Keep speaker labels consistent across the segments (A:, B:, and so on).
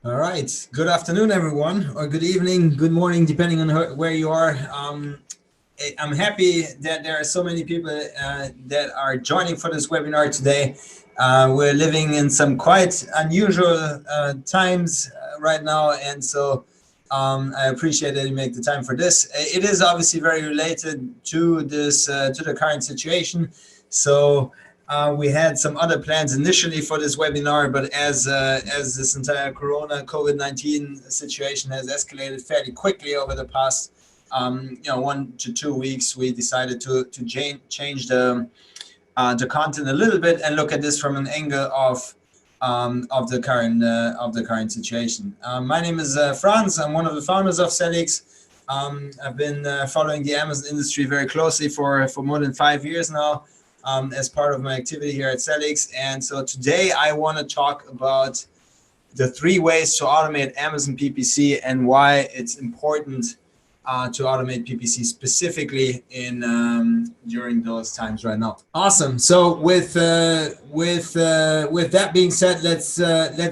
A: All right. Good afternoon, everyone, or good evening, good morning, depending on where you are. I'm happy that there are so many people that are joining for this webinar today. We're living in some quite unusual times right now, and so I appreciate that you make the time for this. It is obviously very related to this, to the current situation. So we had some other plans initially for this webinar, but as this entire Corona COVID-19 situation has escalated fairly quickly over the past 1 to 2 weeks, we decided to change the content a little bit and look at this from an angle of the current situation. My name is Franz. I'm one of the founders of Sellics. I've been following the Amazon industry very closely for more than 5 years now. As part of my activity here at Sellics. And so today I want to talk about the 3 ways to automate Amazon PPC and why it's important to automate PPC specifically in during those times right now. Awesome. So with that being said, let's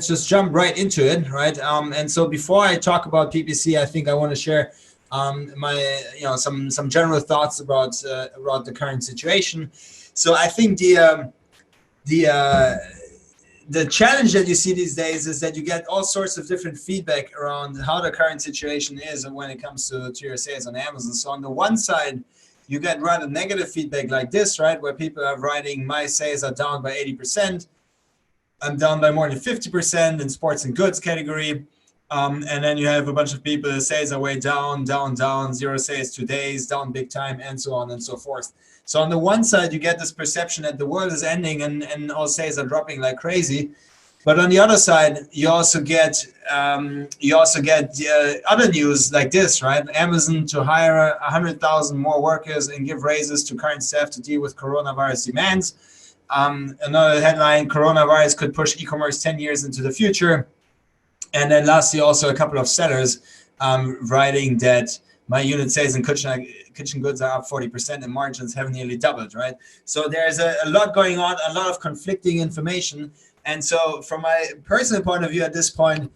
A: just jump right into it, right? And so before I talk about PPC, I think I want to share my some general thoughts about the current situation. So I think the challenge that you see these days is that you get all sorts of different feedback around how the current situation is when it comes to your sales on Amazon. So on the one side, you get rather negative feedback like this, right? Where people are writing, my sales are down by 80%. I'm down by more than 50% in sports and goods category. And then you have a bunch of people, sales are way down, 0 sales 2 days, down big time, and so on and so forth. So on the one side, you get this perception that the world is ending and all sales are dropping like crazy. But on the other side, you also get other news like this, right? Amazon to hire 100,000 more workers and give raises to current staff to deal with coronavirus demands. Another headline, coronavirus could push e-commerce 10 years into the future. And then lastly, also a couple of sellers writing that my unit sales in kitchen goods are up 40% and margins have nearly doubled, right? So there's a lot going on, a lot of conflicting information. And so from my personal point of view at this point,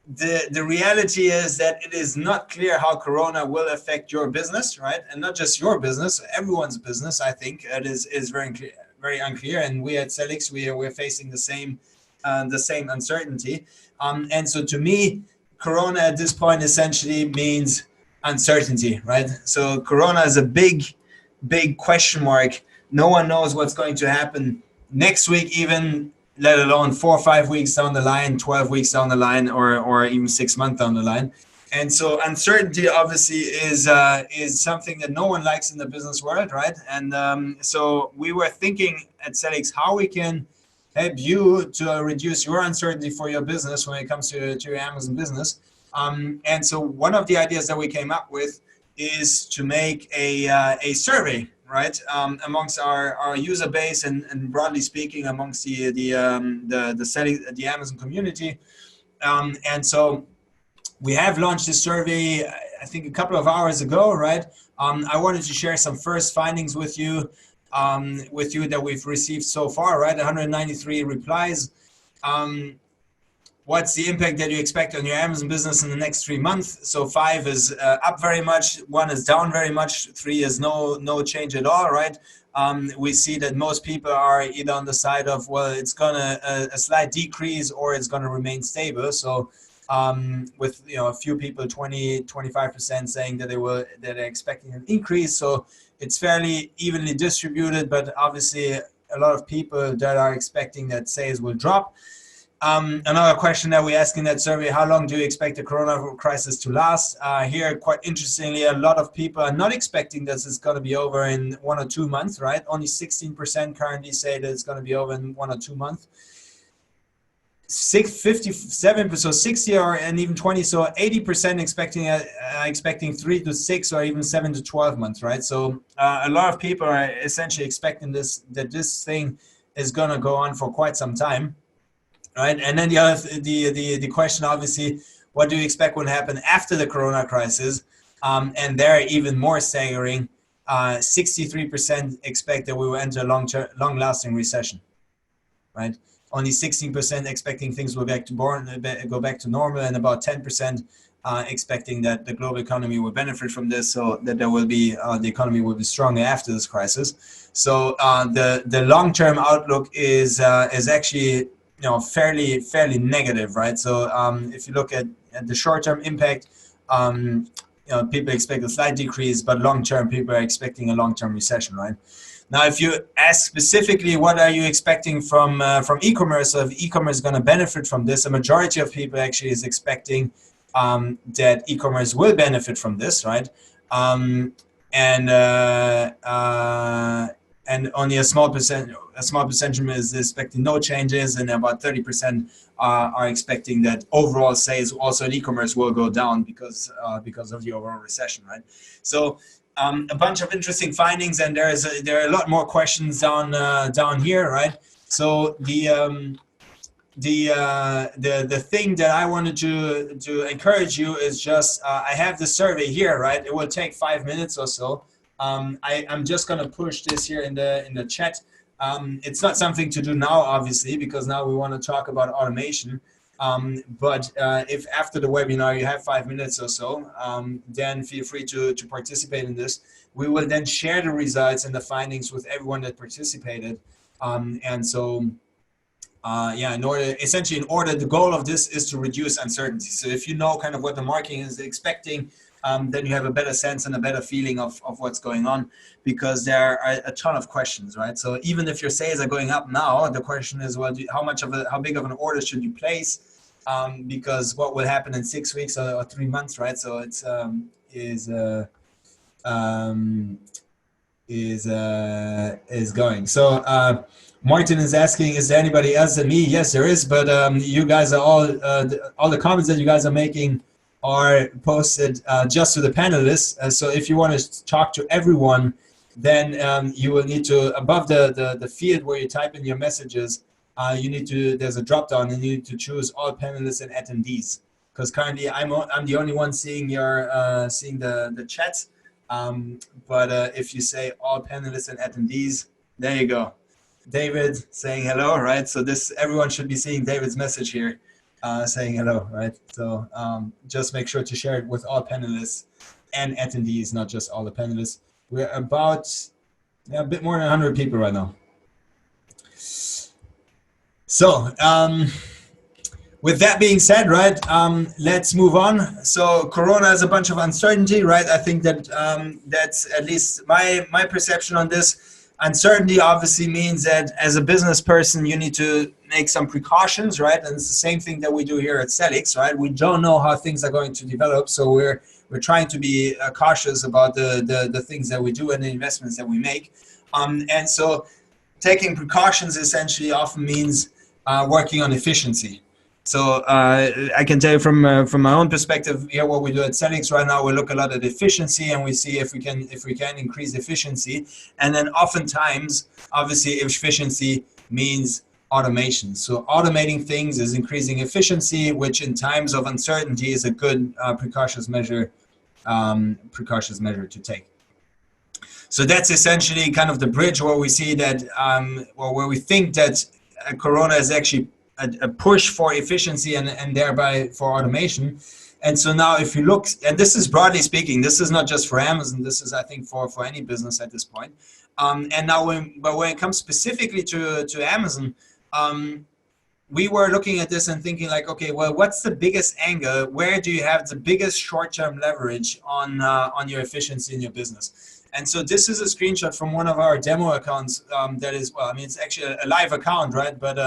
A: the reality is that it is not clear how Corona will affect your business, right? And not just your business, everyone's business, I think, it is very unclear. And we at Sellics, we're facing the same uncertainty. And so to me, Corona at this point essentially means uncertainty, right? So Corona is a big question mark. No one knows what's going to happen next week, even, let alone 4 or 5 weeks down the line, 12 weeks down the line, or even 6 months down the line. And so uncertainty obviously is something that no one likes in the business world, right? And so we were thinking at Sellics how we can help you to reduce your uncertainty for your business when it comes to your Amazon business. And so one of the ideas that we came up with is to make a survey, right, amongst our user base and broadly speaking amongst the Amazon community. And so we have launched this survey, I think a couple of hours ago, right? I wanted to share some first findings with you that we've received so far, right? 193 replies. What's the impact that you expect on your Amazon business in the next 3 months? So 5 is up very much, 1 is down very much, 3 is no change at all, right? We see that most people are either on the side of, well, it's gonna a slight decrease or it's gonna remain stable. So with a few people, 20-25% saying that they're expecting an increase. So it's fairly evenly distributed, but obviously a lot of people that are expecting that sales will drop. Another question that we ask in that survey, how long do you expect the corona crisis to last? Here, quite interestingly, a lot of people are not expecting that it's going to be over in 1 or 2 months, right? Only 16% currently say that it's going to be over in 1 or 2 months. 57%, so 60 and even 20, so 80% expecting 3 to 6 or even 7 to 12 months, right? So a lot of people are essentially expecting that this thing is going to go on for quite some time. Right, and then the question, obviously, what do you expect will happen after the Corona crisis? And they're even more staggering. 63% expect that we will enter a long-lasting recession. Right, only 16% expecting things will go back to normal, and about 10% expecting that the global economy will benefit from this, so that there will be the economy will be stronger after this crisis. So the long-term outlook is actually fairly negative, right? So if you look at the short-term impact, people expect a slight decrease, but long-term people are expecting a long-term recession, right? Now, if you ask specifically, what are you expecting from e-commerce? So if e-commerce is going to benefit from this, a majority of people actually is expecting that e-commerce will benefit from this, right? And only a small percentage is expecting no changes, and about 30% are expecting that overall sales also in e-commerce will go down because of the overall recession, right? So a bunch of interesting findings, and there are a lot more questions down here, right? So the thing that I wanted to encourage you is just I have the survey here, right? It will take 5 minutes or so. I'm just gonna push this here in the chat. It's not something to do now, obviously, because now we want to talk about automation. But if after the webinar you have 5 minutes or so, then feel free to participate in this. We will then share the results and the findings with everyone that participated. And so, in order, the goal of this is to reduce uncertainty. So if you know kind of what the market is expecting, then you have a better sense and a better feeling of what's going on, because there are a ton of questions, right? So even if your sales are going up now, the question is, well, how big of an order should you place? Because what will happen in 6 weeks or 3 months, right? So it's going. So Martin is asking, is there anybody else than me? Yes, there is, but you guys are all the comments that you guys are making are posted just to the panelists. So if you want to talk to everyone, then you will need to, above the field where you type in your messages, there's a drop down, and you need to choose all panelists and attendees. Because currently I'm the only one seeing the chat. But if you say all panelists and attendees, there you go. David saying hello, right? So everyone should be seeing David's message here, saying hello, right? So just make sure to share it with all panelists and attendees, not just all the panelists. We're about a bit more than 100 people right now. So with that being said, right, let's move on. So Corona is a bunch of uncertainty, right? I think that that's at least my perception on this. Uncertainty obviously means that as a business person, you need to make some precautions, right? And it's the same thing that we do here at Sellics, right? We don't know how things are going to develop, so we're trying to be cautious about the things that we do and the investments that we make. And so taking precautions essentially often means working on efficiency. So I can tell you from my own perspective here, what we do at Sellics right now, we look a lot at efficiency, and we see if we can increase efficiency. And then oftentimes, obviously, efficiency means automation. So automating things is increasing efficiency, which in times of uncertainty is a good precautious measure to take. So that's essentially kind of the bridge where we see that, where we think that Corona is actually a push for efficiency and thereby for automation. And so now if you look, and this is broadly speaking, this is not just for Amazon, this is I think for any business at this point. And now when it comes specifically to Amazon, we were looking at this and thinking like, okay, well, what's the biggest angle? Where do you have the biggest short-term leverage on your efficiency in your business? And so this is a screenshot from one of our demo accounts that is, well, I mean, it's actually a live account, right? But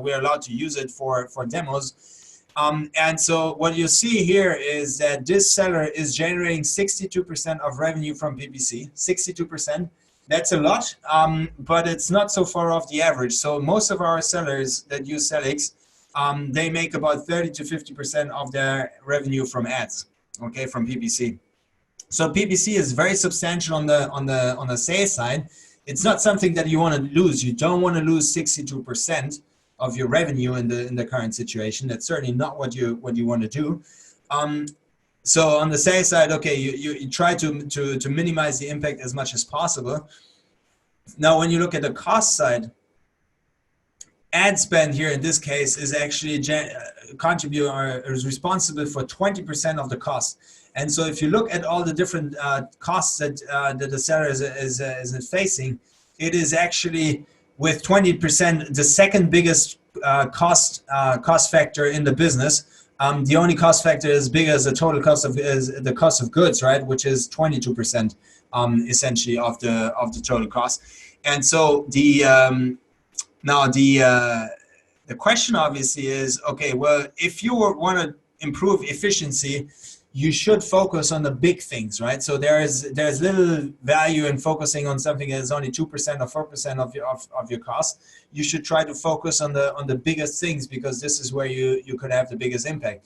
A: we're allowed to use it for demos. And so what you see here is that this seller is generating 62% of revenue from PPC, 62%. That's a lot, but it's not so far off the average. So most of our sellers that use Sellics, they make about 30 to 50% of their revenue from ads, okay, from PPC. So PPC is very substantial on the sales side. It's not something that you want to lose. You don't want to lose 62% of your revenue in the current situation. That's certainly not what you want to do. So on the sales side, okay, you try to minimize the impact as much as possible. Now, when you look at the cost side, ad spend here in this case is actually contribute or is responsible for 20% of the cost. And so if you look at all the different costs that the seller is facing, it is actually with 20% the second biggest cost factor in the business. The only cost factor as big as the total cost of is the cost of goods, right, which is 22% essentially of the total cost. And so now the question obviously is, okay, well, if you want to improve efficiency, you should focus on the big things, right? So there's little value in focusing on something that is only 2% or 4% of your cost. You should try to focus on the biggest things, because this is where you could have the biggest impact.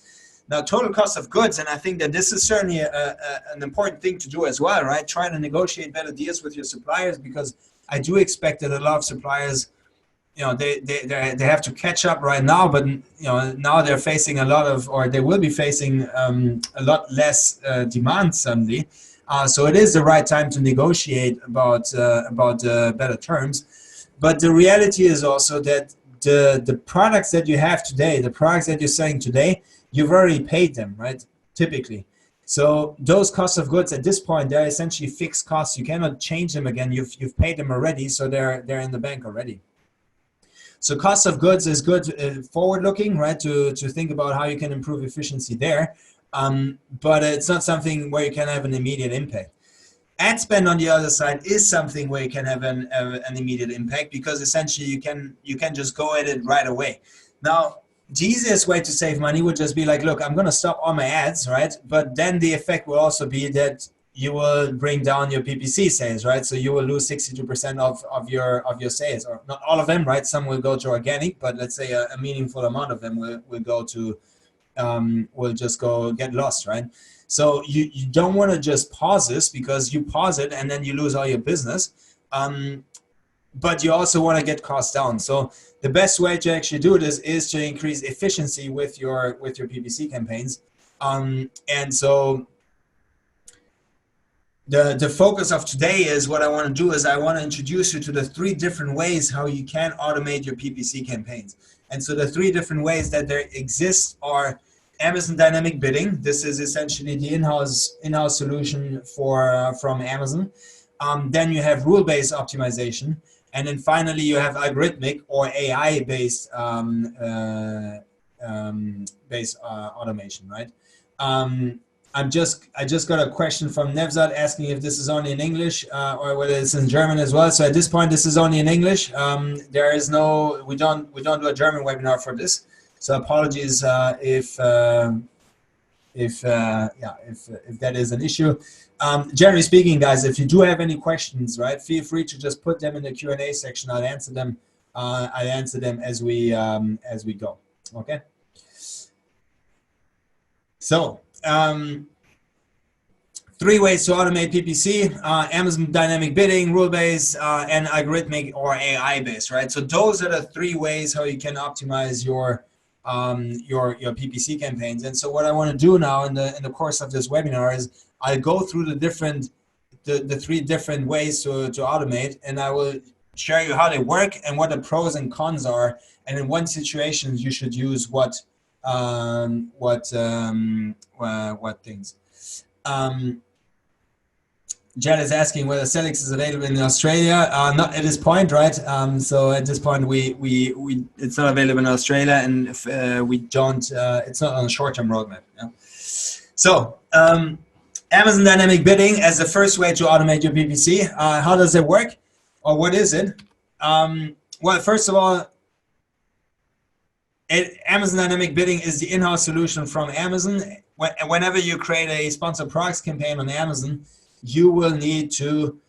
A: Now, total cost of goods, and I think that this is certainly an important thing to do as well, right? Try to negotiate better deals with your suppliers, because I do expect that a lot of suppliers, they have to catch up right now, but now they're facing a lot of, or they will be facing a lot less demand suddenly. So it is the right time to negotiate about better terms. But the reality is also that the products that you have today, the products that you're selling today, you've already paid them, right? Typically. So those costs of goods at this point, they're essentially fixed costs. You cannot change them again. You've paid them already, so they're in the bank already. So cost of goods is good forward-looking, right? To think about how you can improve efficiency there, but it's not something where you can have an immediate impact. Ad spend on the other side is something where you can have an immediate impact, because essentially you can just go at it right away. Now, the easiest way to save money would just be like, look, I'm going to stop all my ads, right? But then the effect will also be that you will bring down your PPC sales, right? So you will lose 62% of your sales, or not all of them, right? Some will go to organic, but let's say a meaningful amount of them will go to will just go get lost, right? So you don't want to just pause this, because you pause it and then you lose all your business. But you also want to get costs down. So the best way to actually do this is to increase efficiency with your PPC campaigns. And so the focus of today is, what I want to do is I want to introduce you to the 3 different ways how you can automate your PPC campaigns. And so the 3 different ways that there exist are Amazon Dynamic Bidding. This is essentially the in-house solution from Amazon. Then you have rule-based optimization. And then finally, you have algorithmic or AI-based automation, right? I just got a question from Nevzat asking if this is only in English or whether it's in German as well. So at this point, this is only in English. There is no, we don't do a German webinar for this. So apologies if that is an issue. Generally speaking, guys, if you do have any questions, right, feel free to just put them in the Q&A section. I'll answer them. As we go. Okay. So 3 ways to automate PPC: Amazon Dynamic Bidding, rule-based, and algorithmic or AI-based, right? So those are the 3 ways how you can optimize your PPC campaigns. And so what I want to do now in the course of this webinar is I'll go through the 3 different ways to automate, and I will share you how they work and what the pros and cons are, and in what situations you should use what things. Jed is asking whether Sellics is available in Australia. Not at this point, right? So at this point, it's not available in Australia, and if we don't, it's not on a short-term roadmap. Yeah? So Amazon Dynamic Bidding as the first way to automate your PPC. How does it work, or what is it? Well, first of all, Amazon Dynamic Bidding is the in-house solution from Amazon. Whenever you create a sponsored products campaign on Amazon, you will need to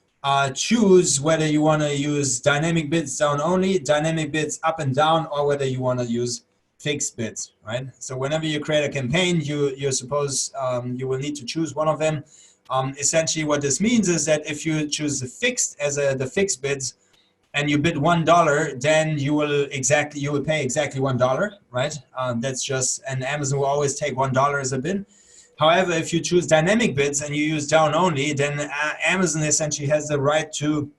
A: choose whether you want to use dynamic bids down only, dynamic bids up and down, or whether you want to use fixed bids, right? So whenever you create a campaign, you will need to choose one of them. Essentially, what this means is that if you choose the fixed as the fixed bids, and you bid $1, then you will pay exactly $1, right? That's just, and Amazon will always take $1 as a bid. However, if you choose dynamic bids and you use down only, then Amazon essentially has the right to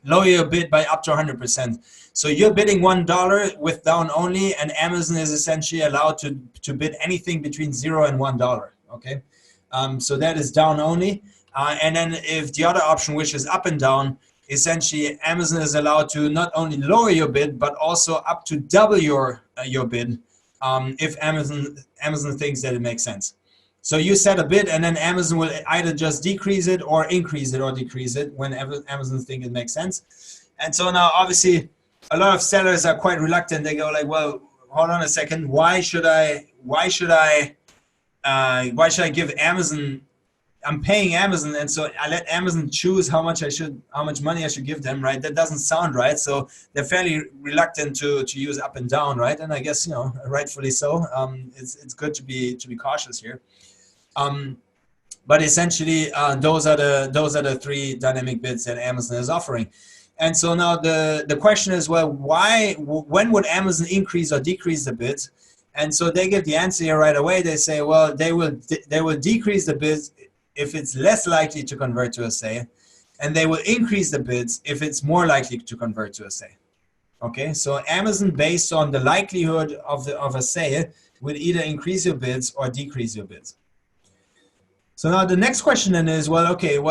A: lower your bid by up to 100%. So you're bidding $1 with down only, and Amazon is essentially allowed to bid anything between $0 and $1. Okay, so that is down only. And then if the other option, which is up and down, essentially Amazon is allowed to not only lower your bid but also up to double your bid if Amazon thinks that it makes sense. So you set a bid, and then Amazon will either just decrease it or increase it or decrease it whenever Amazon thinks it makes sense. And so now, obviously, a lot of sellers are quite reluctant. They go like, "Well, hold on a second. Why should I give Amazon? I'm paying Amazon, and so I let Amazon choose how much money I should give them, right? That doesn't sound right." So they're fairly reluctant to use up and down, right? And I guess, rightfully so. It's good to be cautious here. But essentially, those are the three dynamic bids that Amazon is offering. And so now the question is, well, when would Amazon increase or decrease the bids? And so they give the answer here right away. They say, well, they will decrease the bids if it's less likely to convert to a sale, and they will increase the bids if it's more likely to convert to a sale. Okay, so Amazon, based on the likelihood of a sale, will either increase your bids or decrease your bids. So now the next question then is, well,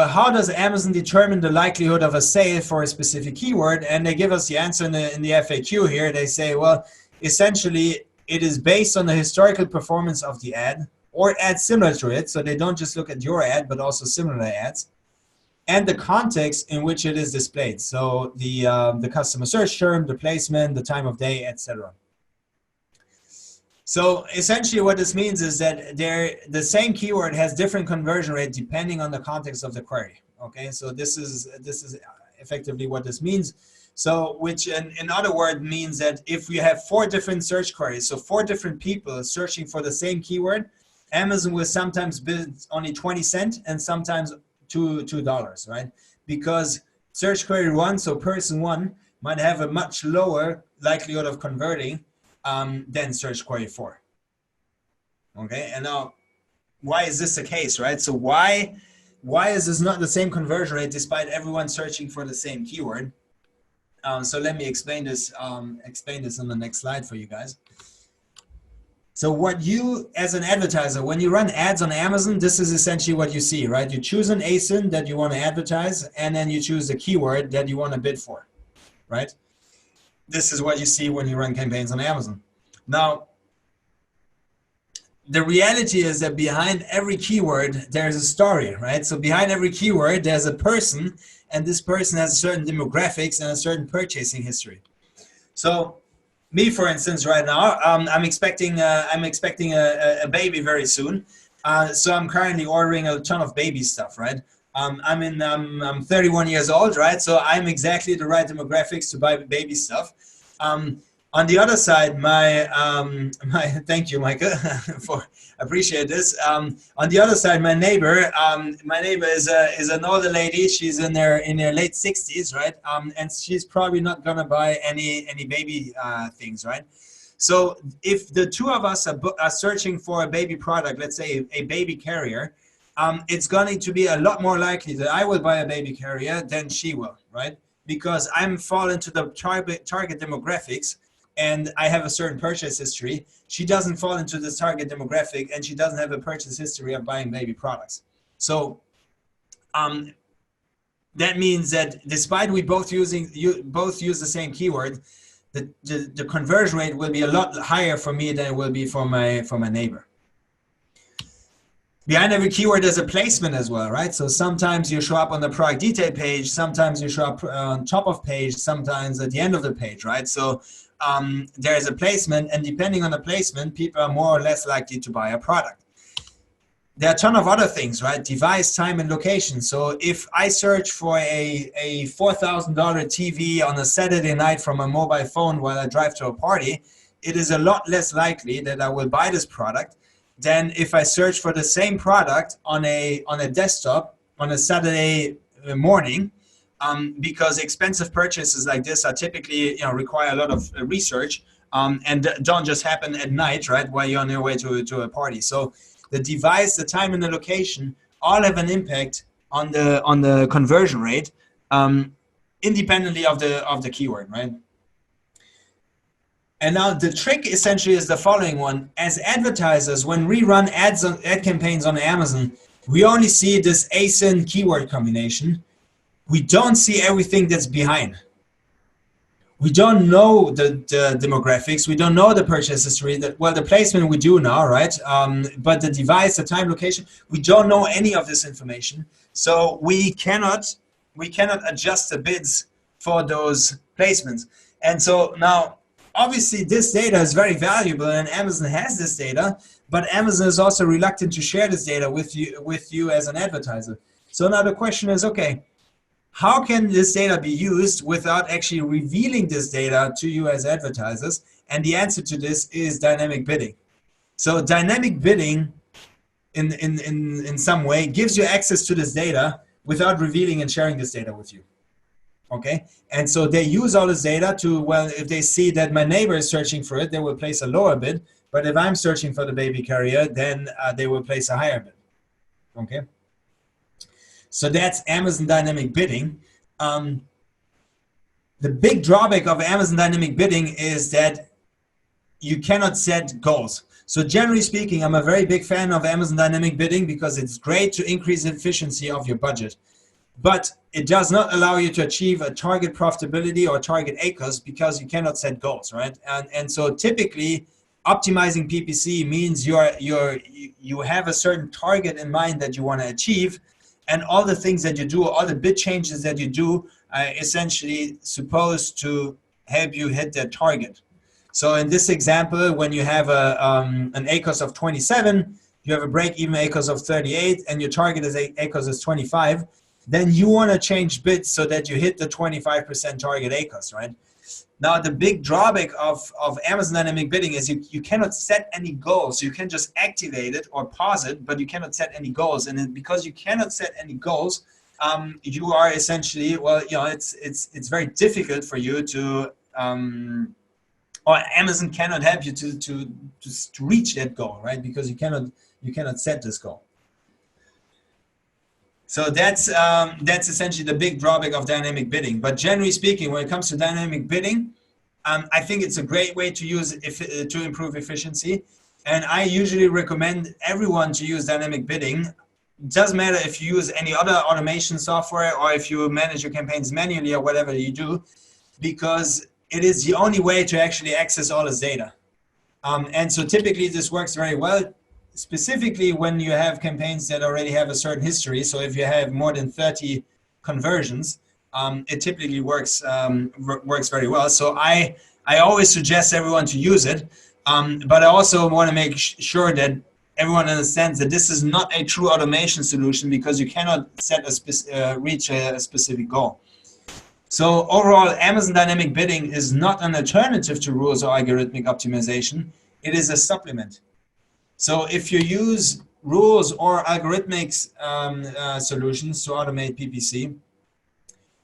A: how does Amazon determine the likelihood of a sale for a specific keyword? And they give us the answer in the FAQ here. They say, well, essentially, it is based on the historical performance of the ad or ads similar to it. So they don't just look at your ad, but also similar ads, and the context in which it is displayed. So the customer search term, the placement, the time of day, etc. So essentially what this means is that the same keyword has different conversion rate depending on the context of the query. Okay, so this is effectively what this means. So which in other words means that if we have 4 different search queries, so 4 different people searching for the same keyword, Amazon will sometimes bid only 20 cents and sometimes $2, right? Because search query 1, so person 1, might have a much lower likelihood of converting than search query 4. Okay, and now why is this the case, right? So why is this not the same conversion rate despite everyone searching for the same keyword? So let me explain this on the next slide for you guys. So what you, as an advertiser, when you run ads on Amazon, this is essentially what you see, right? You choose an ASIN that you want to advertise, and then you choose the keyword that you want to bid for, right? This is what you see when you run campaigns on Amazon. Now, the reality is that behind every keyword, there's a story, right? So behind every keyword, there's a person, and this person has certain demographics and a certain purchasing history. So me, for instance, right now, I'm expecting a baby very soon. So I'm currently ordering a ton of baby stuff, right? I'm 31 years old, right? So I'm exactly the right demographics to buy baby stuff. On the other side, thank you, Micah, appreciate this. On the other side, my neighbor is an older lady. She's in her late 60s, right? And she's probably not gonna buy any baby things, right? So if the two of us are searching for a baby product, let's say a baby carrier, it's going to be a lot more likely that I will buy a baby carrier than she will, right? Because I'm fall into the target demographics, and I have a certain purchase history. She doesn't fall into this target demographic, and she doesn't have a purchase history of buying baby products. So that means that despite we both use the same keyword, the conversion rate will be a lot higher for me than it will be for my neighbor. Behind every keyword, there's a placement as well, right? So sometimes you show up on the product detail page, sometimes you show up on top of page, sometimes at the end of the page, right? So there's a placement, and depending on the placement, people are more or less likely to buy a product. There are a ton of other things, right? Device, time, and location. So if I search for a $4,000 TV on a Saturday night from a mobile phone while I drive to a party, it is a lot less likely that I will buy this product than if I search for the same product on a desktop on a Saturday morning, because expensive purchases like this are typically require a lot of research and don't just happen at night, right, while you're on your way to a party. So the device, the time, and the location all have an impact on the conversion rate. independently of the keyword, right? And now the trick essentially is the following one. As advertisers, when we run ad campaigns on Amazon, we only see this ASIN keyword combination. We don't see everything that's behind. We don't know the demographics. We don't know the purchase history. Well, the placement we do now, right? But the device, the time, location, we don't know any of this information. So we cannot adjust the bids for those placements. And so now, obviously, this data is very valuable, and Amazon has this data. But Amazon is also reluctant to share this data with you as an advertiser. So now the question is, okay, how can this data be used without actually revealing this data to you as advertisers? And the answer to this is dynamic bidding. So dynamic bidding in some way gives you access to this data without revealing and sharing this data with you. Okay, and so they use all this data to, well, if they see that my neighbor is searching for it, they will place a lower bid. But if I'm searching for the baby carrier, then they will place a higher bid. Okay. So that's Amazon dynamic bidding. The big drawback of Amazon dynamic bidding is that you cannot set goals. So generally speaking, I'm a very big fan of Amazon dynamic bidding because it's great to increase the efficiency of your budget. But it does not allow you to achieve a target profitability or target ACOS because you cannot set goals, right? And so typically, optimizing PPC means you have a certain target in mind that you want to achieve, and all the things that you do, all the bid changes that you do, are essentially supposed to help you hit that target. So in this example, when you have an ACOS of 27, you have a break-even ACOS of 38, and your target is ACOS is 25, then you want to change bids so that you hit the 25% target ACOS, right? Now, the big drawback of Amazon dynamic bidding is you cannot set any goals. You can just activate it or pause it, but you cannot set any goals. And because you cannot set any goals, you are essentially, well, you know, it's very difficult for you to, or Amazon cannot help you to reach that goal, right? Because you cannot set this goal. So that's essentially the big drawback of dynamic bidding. But generally speaking, when it comes to dynamic bidding, I think it's a great way to use to improve efficiency. And I usually recommend everyone to use dynamic bidding. It doesn't matter if you use any other automation software or if you manage your campaigns manually or whatever you do, because it is the only way to actually access all this data. And so typically this works very well, specifically when you have campaigns that already have a certain history. So if you have more than 30 conversions, it typically works very well. So I always suggest everyone to use it, but I also want to make sure that everyone understands that this is not a true automation solution because you cannot set reach a specific goal. So overall, Amazon dynamic bidding is not an alternative to rules or algorithmic optimization. It is a supplement. So if you use rules or algorithmic solutions to automate PPC,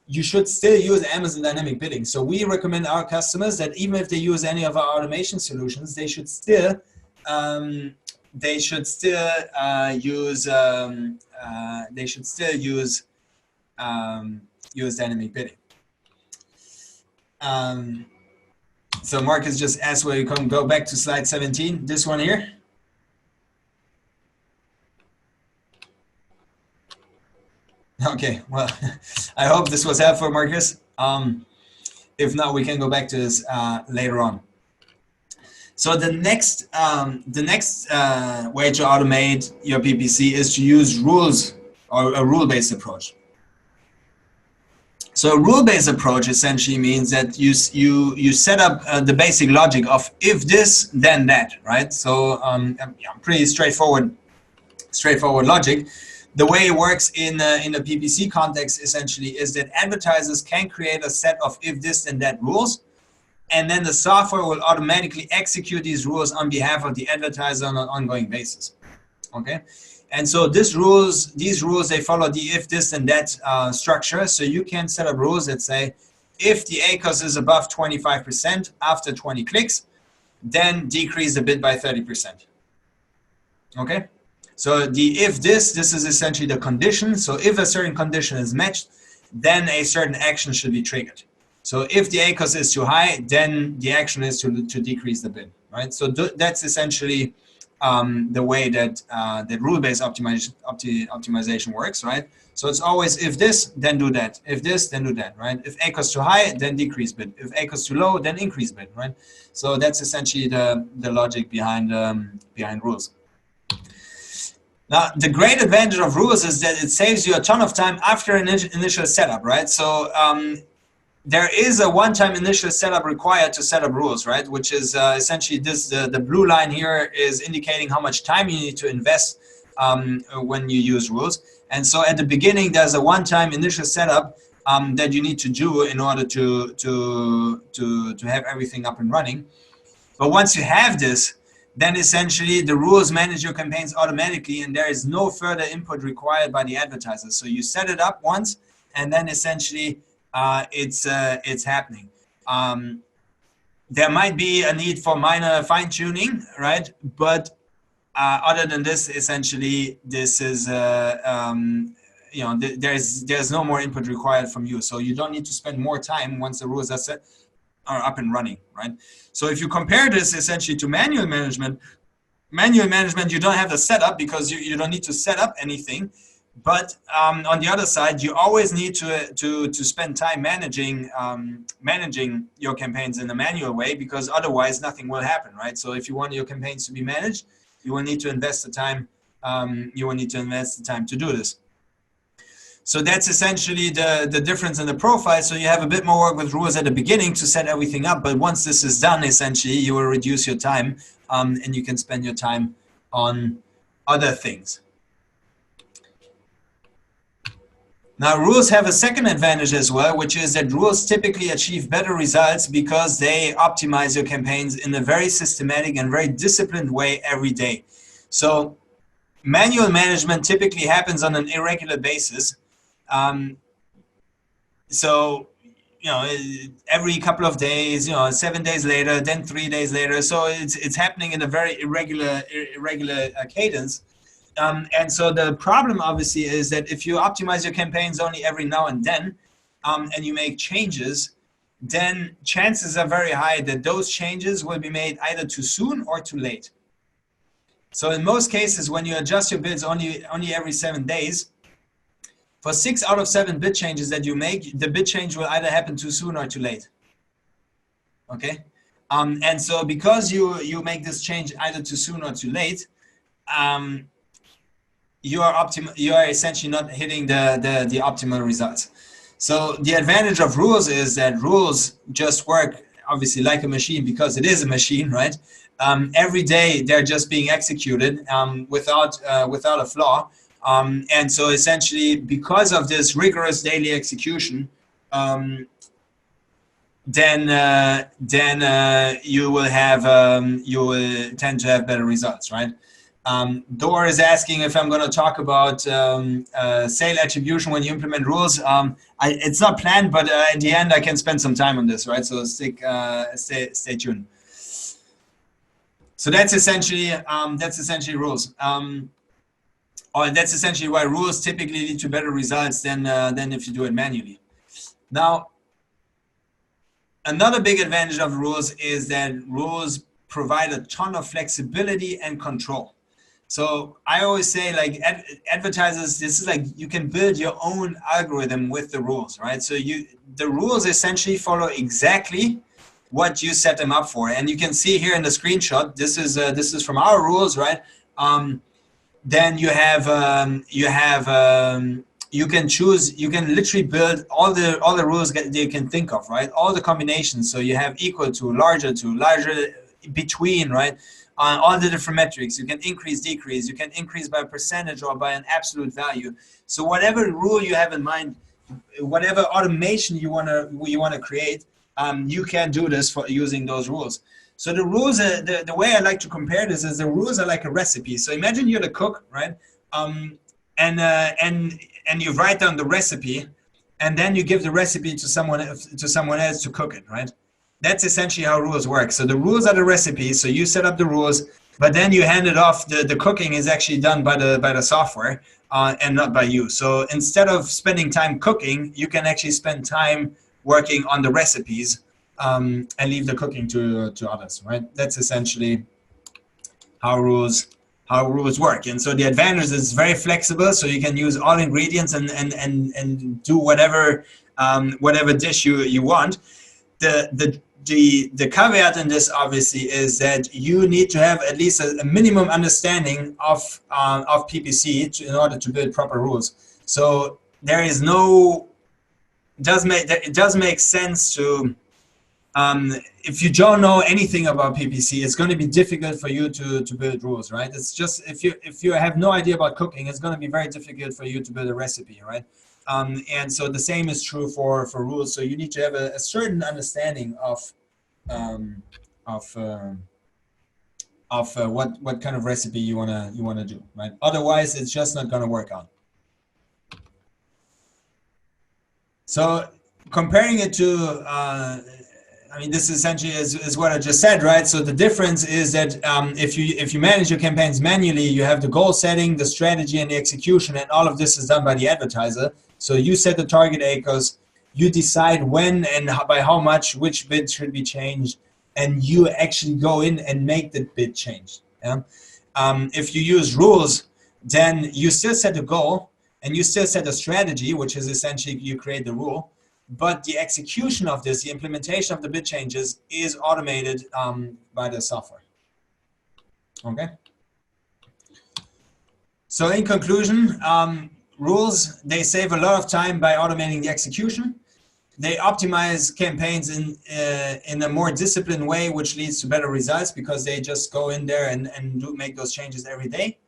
A: you should still use Amazon dynamic bidding. So we recommend our customers that even if they use any of our automation solutions, they should still use dynamic bidding. So Marcus just asked where you can go back to slide 17, this one here. Okay, well, I hope this was helpful, Marcus. If not, we can go back to this later on. So the next way to automate your PPC is to use rules or a rule-based approach. So a rule-based approach essentially means that you set up the basic logic of if this, then that, right? So pretty straightforward logic. The way it works in the PPC context essentially is that advertisers can create a set of if this, then that rules, and then the software will automatically execute these rules on behalf of the advertiser on an ongoing basis. Okay. And so these rules, they follow the if this and that structure. So you can set up rules that say, if the ACOS is above 25% after 20 clicks, then decrease the bid by 30%. Okay. So the if this is essentially the condition. So if a certain condition is matched, then a certain action should be triggered. So if the ACOS is too high, then the action is to decrease the bid, right? So that's essentially the way that that rule-based optimization works, right? So it's always if this, then do that. If this, then do that, right? If ACOS too high, then decrease bid. If ACOS too low, then increase bid, right? So that's essentially the logic behind rules. Now, the great advantage of rules is that it saves you a ton of time after an initial setup, right? So there is a one-time initial setup required to set up rules, right? Which is essentially this, the blue line here is indicating how much time you need to invest when you use rules. And so at the beginning, there's a one-time initial setup that you need to do in order to have everything up and running. But once you have this, then essentially the rules manage your campaigns automatically and there is no further input required by the advertisers. So you set it up once and then essentially it's happening. There might be a need for minor fine-tuning, right? But other than this, essentially, this is there's no more input required from you. So you don't need to spend more time once the rules are up and running, right? So if you compare this essentially to manual management, you don't have the setup because you don't need to set up anything. But on the other side, you always need to spend time managing your campaigns in a manual way because otherwise nothing will happen, right? So if you want your campaigns to be managed, you will need to invest the time. To do this. So that's essentially the difference in the profile. So you have a bit more work with rules at the beginning to set everything up. But once this is done, essentially, you will reduce your time and you can spend your time on other things. Now, rules have a second advantage as well, which is that rules typically achieve better results because they optimize your campaigns in a very systematic and very disciplined way every day. So manual management typically happens on an irregular basis. Every couple of days, 7 days later, then 3 days later. So it's happening in a very irregular cadence. And so the problem obviously is that if you optimize your campaigns only every now and then, and you make changes, then chances are very high that those changes will be made either too soon or too late. So in most cases, when you adjust your bids only every 7 days, for 6 out of 7 bid changes that you make, the bid change will either happen too soon or too late. Okay? And so because you make this change either too soon or too late, you are essentially not hitting the optimal results. So the advantage of rules is that rules just work obviously like a machine because it is a machine, right? Every day they're just being executed without a flaw. And so essentially because of this rigorous daily execution, then you will tend to have better results, right? Dor is asking if I'm going to talk about sale attribution when you implement rules. It's not planned, but at the end I can spend some time on this, right? So stay tuned. So that's essentially rules, or that's essentially why rules typically lead to better results than if you do it manually. Now, another big advantage of rules is that rules provide a ton of flexibility and control. So I always say, like, advertisers, this is like you can build your own algorithm with the rules, right? So the rules essentially follow exactly what you set them up for. And you can see here in the screenshot, this is from our rules, right? Then you can choose, you can literally build all the rules that you can think of, right? All the combinations. So you have equal to, larger, between, right? On all the different metrics. You can increase, decrease, you can increase by a percentage or by an absolute value. So whatever rule you have in mind, whatever automation you wanna create, you can do this for using those rules. So the rules, the way I like to compare this is the rules are like a recipe. So imagine you're the cook, right? And you write down the recipe, and then you give the recipe to someone else to cook it, right? That's essentially how rules work. So the rules are the recipe. So you set up the rules, but then you hand it off. The cooking is actually done by the software. and not by you. So instead of spending time cooking, you can actually spend time working on the recipes and leave the cooking to others, right? That's essentially how rules work. And so the advantage is very flexible, so you can use all ingredients and do whatever dish you want. The caveat in this obviously is that you need to have at least a minimum understanding of PPC in order to build proper rules. So there is no, it does make sense to, if you don't know anything about PPC, it's going to be difficult for you to build rules, right? It's just, if you have no idea about cooking, it's going to be very difficult for you to build a recipe, right? And so the same is true for rules. So you need to have a certain understanding of what kind of recipe you wanna do, right? Otherwise, it's just not gonna work out. So comparing it to, I mean, this essentially is what I just said, right? So the difference is that if you manage your campaigns manually, you have the goal setting, the strategy, and the execution, and all of this is done by the advertiser. So you set the target ACOS, you decide when and by how much, which bid should be changed, and you actually go in and make the bid change. Yeah? If you use rules, then you still set a goal, and you still set a strategy, which is essentially you create the rule. But the execution of this, the implementation of the bid changes, is automated by the software. Okay. So in conclusion, rules, they save a lot of time by automating the execution. They optimize campaigns in a more disciplined way, which leads to better results because they just go in there and make those changes every day.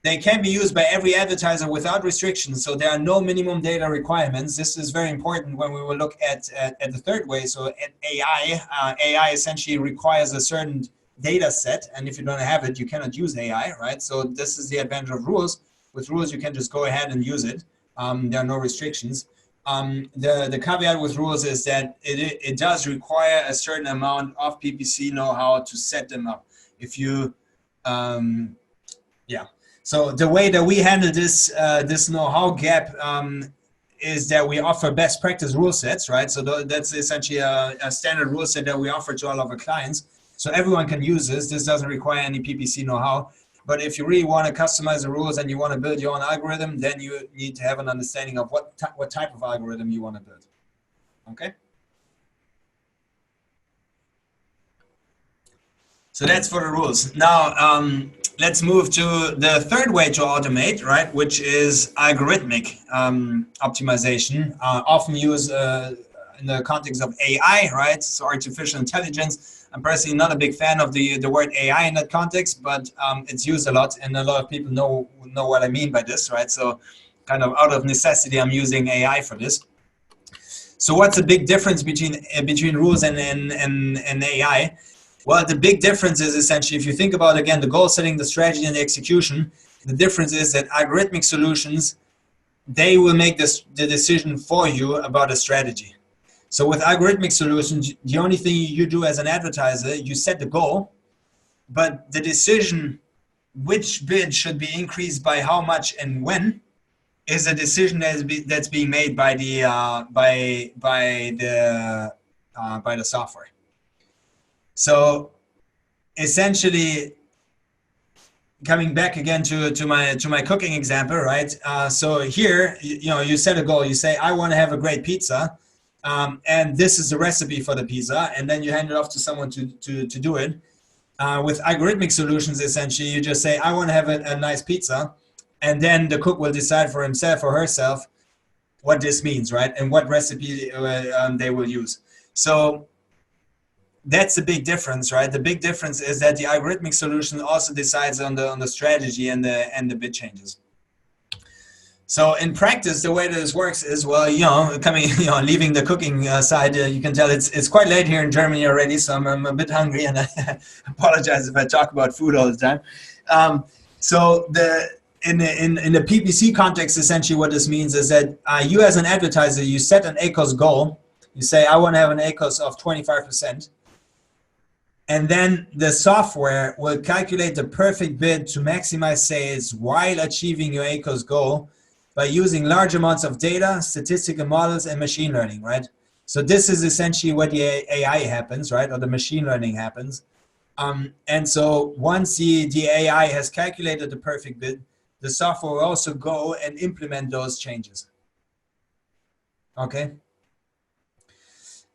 A: They can be used by every advertiser without restrictions, so there are no minimum data requirements. This is very important when we will look at the third way. So at AI, AI essentially requires a certain data set, and if you don't have it, you cannot use AI, right? So this is the advantage of rules. With rules, you can just go ahead and use it. There are no restrictions. The caveat with rules is that it does require a certain amount of PPC know-how to set them up. If you, yeah. So the way that we handle this this know-how gap is that we offer best practice rule sets, right? So that's essentially a standard rule set that we offer to all of our clients. So everyone can use this. This doesn't require any PPC know-how. But if you really want to customize the rules and you want to build your own algorithm, then you need to have an understanding of what type of algorithm you want to build. Okay? So that's for the rules. Now, let's move to the third way to automate, right? Which is algorithmic optimization, often used in the context of AI, right? So artificial intelligence. I'm personally not a big fan of the word AI in that context, but it's used a lot, and a lot of people know what I mean by this, right? So kind of out of necessity, I'm using AI for this. So what's the big difference between rules and AI? Well, the big difference is essentially, if you think about, again, the goal setting, the strategy, and the execution, the difference is that algorithmic solutions, they will make the decision for you about a strategy. So with algorithmic solutions, the only thing you do as an advertiser, you set the goal, but the decision which bid should be increased by how much and when is a decision that's being made by the software. So essentially, coming back again to my cooking example, right? So here, you set a goal. You say, I want to have a great pizza. And this is the recipe for the pizza, and then you hand it off to someone to do it. With algorithmic solutions, essentially, you just say, I want to have a nice pizza, and then the cook will decide for himself or herself what this means, right? And what recipe they will use. So that's the big difference, right? The big difference is that the algorithmic solution also decides on the strategy and the bid changes. So in practice, the way this works is, well, leaving the cooking side, you can tell it's quite late here in Germany already, so I'm a bit hungry, and I apologize if I talk about food all the time. So in the PPC context, essentially what this means is that you as an advertiser, you set an ACOS goal. You say, I want to have an ACOS of 25%. And then the software will calculate the perfect bid to maximize sales while achieving your ACOS goal by using large amounts of data, statistical models, and machine learning, right? So this is essentially what the AI happens, right? Or the machine learning happens. And so once the AI has calculated the perfect bid, the software will also go and implement those changes. Okay?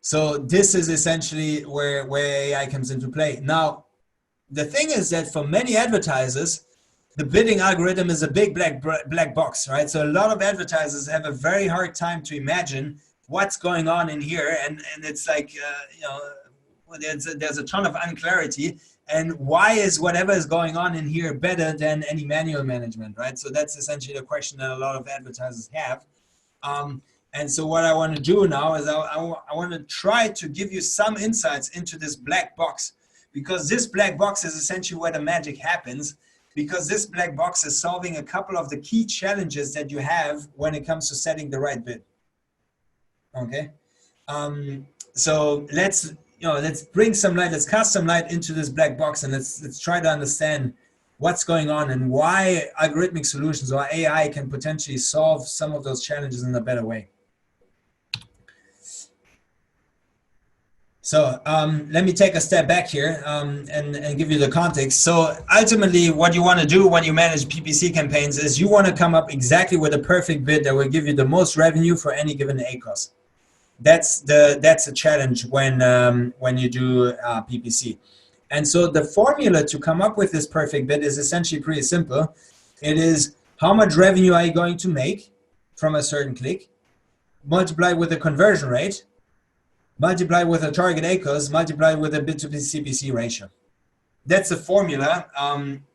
A: So this is essentially where AI comes into play. Now, the thing is that for many advertisers, the bidding algorithm is a big black box, right? So a lot of advertisers have a very hard time to imagine what's going on in here, and it's like there's a ton of unclarity. And why is whatever is going on in here better than any manual management, right? So that's essentially the question that a lot of advertisers have. And so what I want to do now is I want to try to give you some insights into this black box, because this black box is essentially where the magic happens, because this black box is solving a couple of the key challenges that you have when it comes to setting the right bid. Okay. So let's bring some light, let's cast some light into this black box, and let's try to understand what's going on and why algorithmic solutions or AI can potentially solve some of those challenges in a better way. So let me take a step back here and give you the context. So ultimately, what you want to do when you manage PPC campaigns is you want to come up exactly with a perfect bid that will give you the most revenue for any given ACOS. That's a challenge when you do PPC. And so the formula to come up with this perfect bid is essentially pretty simple. It is how much revenue are you going to make from a certain click, multiplied with the conversion rate, multiplied with a target ACOS, multiplied with a bid to CPC ratio. That's the formula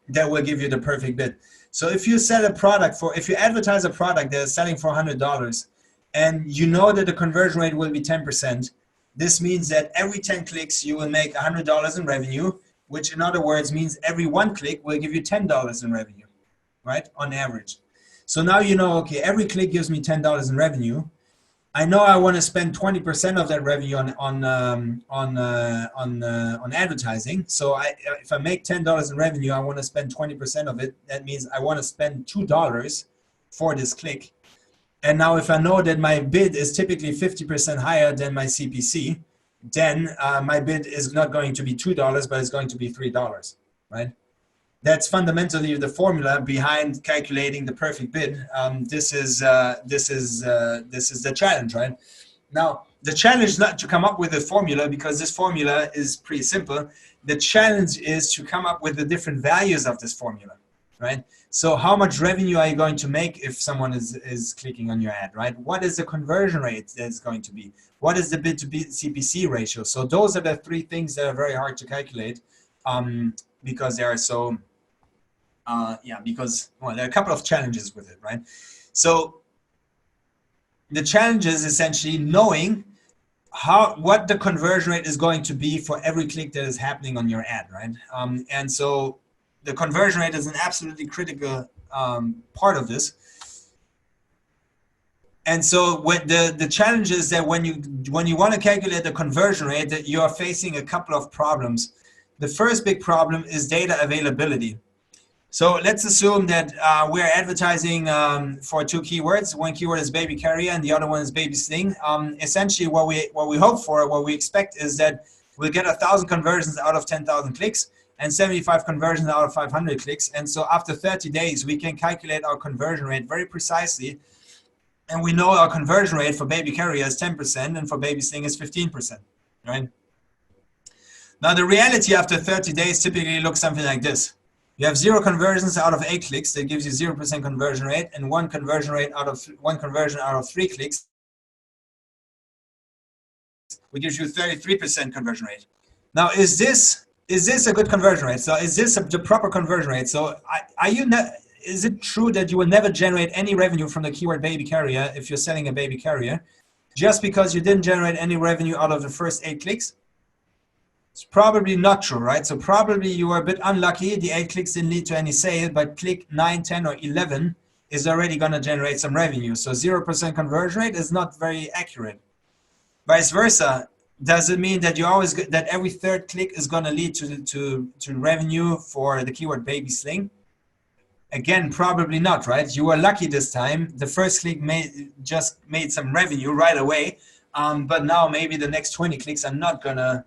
A: that will give you the perfect bid. So if you sell a product if you advertise a product that is selling for $100 and you know that the conversion rate will be 10%, this means that every 10 clicks you will make $100 in revenue, which in other words means every one click will give you $10 in revenue, right? On average. So now you know, okay, every click gives me $10 in revenue. I know I want to spend 20% of that revenue on advertising. So if I make $10 in revenue, I want to spend 20% of it. That means I want to spend $2 for this click. And now if I know that my bid is typically 50% higher than my CPC, then my bid is not going to be $2, but it's going to be $3, right? That's fundamentally the formula behind calculating the perfect bid. This is the challenge, right? Now, the challenge is not to come up with a formula, because this formula is pretty simple. The challenge is to come up with the different values of this formula, right? So how much revenue are you going to make if someone is clicking on your ad, right? What is the conversion rate that's going to be? What is the bid to CPC ratio? So those are the three things that are very hard to calculate because they are so, because there are a couple of challenges with it, right? So the challenge is essentially knowing what the conversion rate is going to be for every click that is happening on your ad, right? And so the conversion rate is an absolutely critical part of this. And so what the challenge is that when you want to calculate the conversion rate, that you are facing a couple of problems. The first big problem is data availability. So let's assume that we're advertising for two keywords. One keyword is baby carrier and the other one is baby sling. Essentially what we hope for, what we expect is that we'll get 1,000 conversions out of 10,000 clicks and 75 conversions out of 500 clicks. And so after 30 days, we can calculate our conversion rate very precisely. And we know our conversion rate for baby carrier is 10% and for baby sling is 15%, right? Now the reality after 30 days typically looks something like this. You have 0 conversions out of 8 clicks, that gives you 0% conversion rate, and one conversion out of 3 clicks, which gives you 33% conversion rate. Now, is this a good conversion rate? So is this the proper conversion rate? So is it true that you will never generate any revenue from the keyword baby carrier if you're selling a baby carrier, just because you didn't generate any revenue out of the first 8 clicks? It's probably not true, right? So probably you were a bit unlucky. The 8 clicks didn't lead to any sale, but click 9, 10, or 11 is already going to generate some revenue. So 0% conversion rate is not very accurate. Vice versa, Does it mean that you always that every third click is going to lead to revenue for the keyword baby sling? Again, probably not, right? You were lucky this time. The first click just made some revenue right away, but now maybe the next 20 clicks are not gonna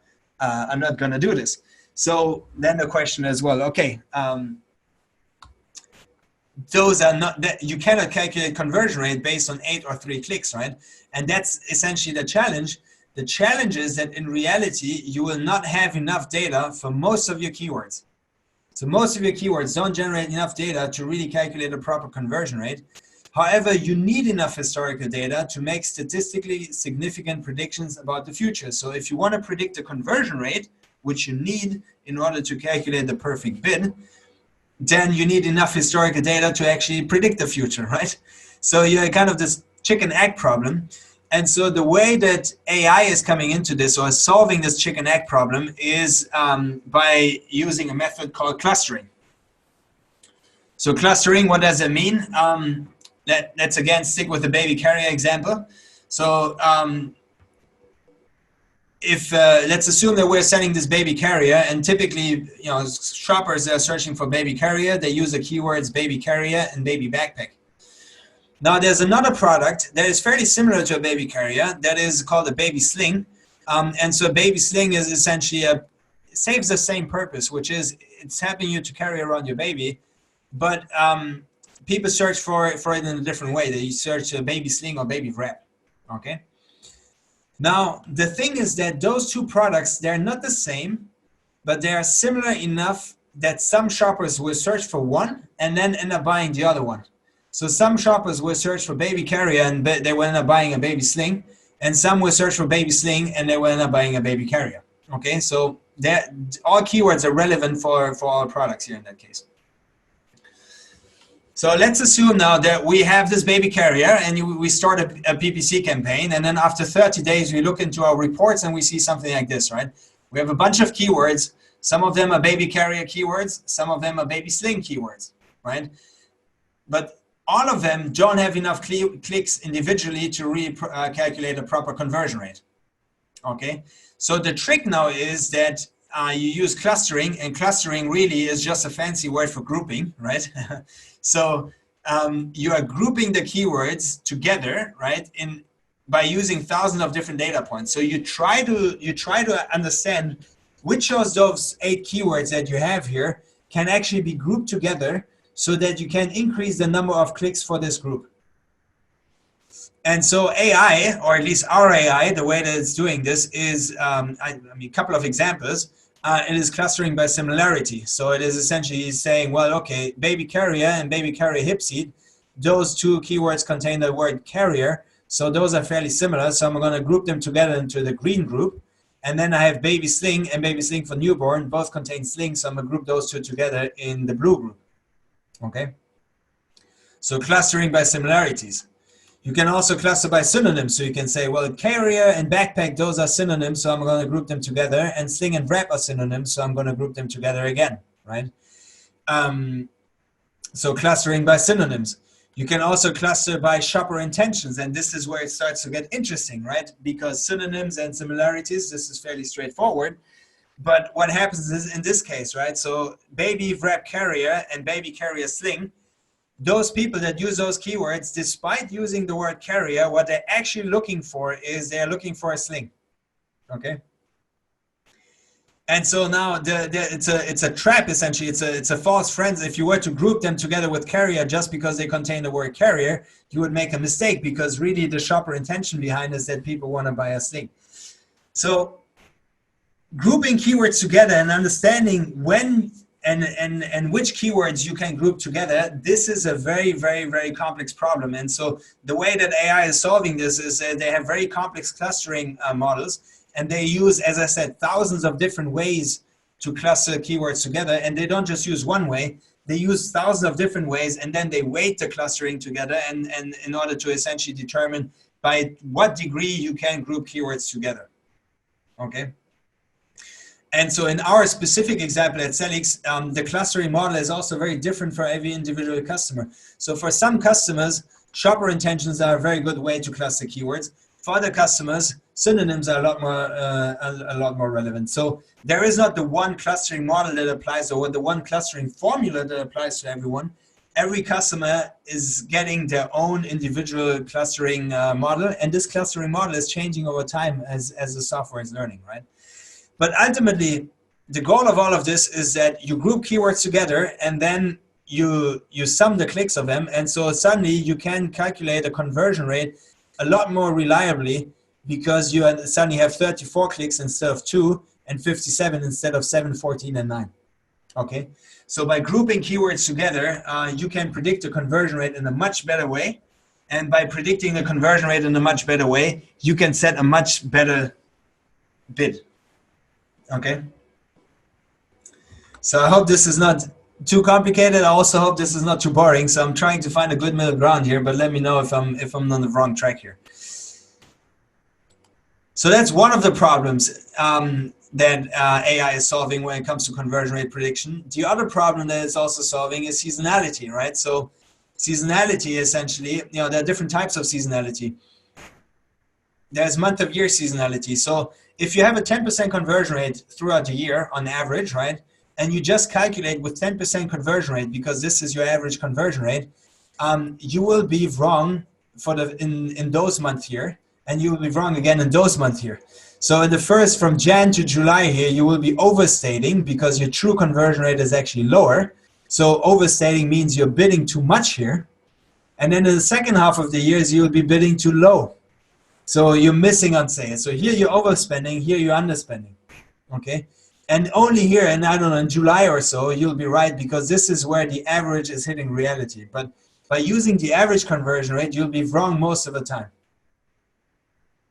A: do this. So then the question is, well, okay, those are not that you cannot calculate conversion rate based on 8 or 3 clicks, right? And that's essentially the challenge. The challenge is that in reality, you will not have enough data for most of your keywords. So most of your keywords don't generate enough data to really calculate a proper conversion rate. However, you need enough historical data to make statistically significant predictions about the future. So if you want to predict the conversion rate, which you need in order to calculate the perfect bid, then you need enough historical data to actually predict the future, right? So you're kind of this chicken egg problem. And so the way that AI is coming into this or solving this chicken egg problem is by using a method called clustering. So clustering, what does it mean? Let's again stick with the baby carrier example. So if let's assume that we're selling this baby carrier, and typically, shoppers that are searching for baby carrier, they use the keywords baby carrier and baby backpack. Now, there's another product that is fairly similar to a baby carrier that is called a baby sling. And so a baby sling is essentially saves the same purpose, which is it's helping you to carry around your baby. But people search for it in a different way. They search a baby sling or baby wrap. Okay. Now, the thing is that those two products, they're not the same, but they are similar enough that some shoppers will search for one and then end up buying the other one. So some shoppers will search for baby carrier and they will end up buying a baby sling, and some will search for baby sling and they will end up buying a baby carrier. Okay, so all keywords are relevant for all products here in that case. So let's assume now that we have this baby carrier and we start a PPC campaign, and then after 30 days we look into our reports and we see something like this, right? We have a bunch of keywords. Some of them are baby carrier keywords, some of them are baby sling keywords, right? But all of them don't have enough clicks individually to really calculate a proper conversion rate. Okay, so the trick now is that you use clustering, and clustering really is just a fancy word for grouping, right? So you are grouping the keywords together, right? By using thousands of different data points. So you try to understand which of those 8 keywords that you have here can actually be grouped together, so that you can increase the number of clicks for this group. And so AI, or at least our AI, the way that it's doing this is, I mean, a couple of examples. It is clustering by similarity. So it is essentially saying, well, okay, baby carrier and baby carrier hip seat, those two keywords contain the word carrier. So those are fairly similar. So I'm going to group them together into the green group. And then I have baby sling and baby sling for newborn. Both contain sling. So I'm going to group those two together in the blue group. Okay, so clustering by similarities. You can also cluster by synonyms. So you can say, well, carrier and backpack, those are synonyms, so I'm going to group them together. And sling and wrap are synonyms, so I'm going to group them together again, right? So clustering by synonyms. You can also cluster by shopper intentions, and this is where it starts to get interesting, right? Because synonyms and similarities, this is fairly straightforward. But what happens is in this case, right? So baby wrap carrier and baby carrier sling, those people that use those keywords, despite using the word carrier, what they're actually looking for is they're looking for a sling. Okay. And so now it's a trap, essentially. It's a false friend. If you were to group them together with carrier just because they contain the word carrier, you would make a mistake, because really the shopper intention behind is that people want to buy a sling. So grouping keywords together and understanding when and which keywords you can group together, this is a very, very, very complex problem. And so the way that AI is solving this is they have very complex clustering models, and they use, as I said, thousands of different ways to cluster keywords together. And they don't just use one way, they use thousands of different ways, and then they weight the clustering together and in order to essentially determine by what degree you can group keywords together. Okay. And so in our specific example at Sellics, the clustering model is also very different for every individual customer. So for some customers, shopper intentions are a very good way to cluster keywords. For other customers, synonyms are a lot more relevant. So there is not the one clustering model that applies, or the one clustering formula that applies to everyone. Every customer is getting their own individual clustering model, and this clustering model is changing over time as the software is learning, right? But ultimately, the goal of all of this is that you group keywords together, and then you sum the clicks of them, and so suddenly you can calculate a conversion rate a lot more reliably, because you suddenly have 34 clicks instead of 2, and 57 instead of 7, 14, and 9. Okay, so by grouping keywords together, you can predict the conversion rate in a much better way, and by predicting the conversion rate in a much better way, you can set a much better bid. Okay, so I hope this is not too complicated. I also hope this is not too boring. So I'm trying to find a good middle ground here, but let me know if I'm on the wrong track here. So that's one of the problems that AI is solving when it comes to conversion rate prediction. The other problem that it's also solving is seasonality, right? So seasonality, essentially, there are different types of seasonality. There's month of year seasonality. So if you have a 10% conversion rate throughout the year on average, right? And you just calculate with 10% conversion rate, because this is your average conversion rate, you will be wrong for in those months here, and you will be wrong again in those months here. So in the first, from Jan to July here, you will be overstating because your true conversion rate is actually lower. So overstating means you're bidding too much here. And then in the second half of the years, you will be bidding too low. So you're missing on sales. So here you're overspending, here you're underspending. Okay. And only here, and I don't know, in July or so, you'll be right, because this is where the average is hitting reality. But by using the average conversion rate, you'll be wrong most of the time.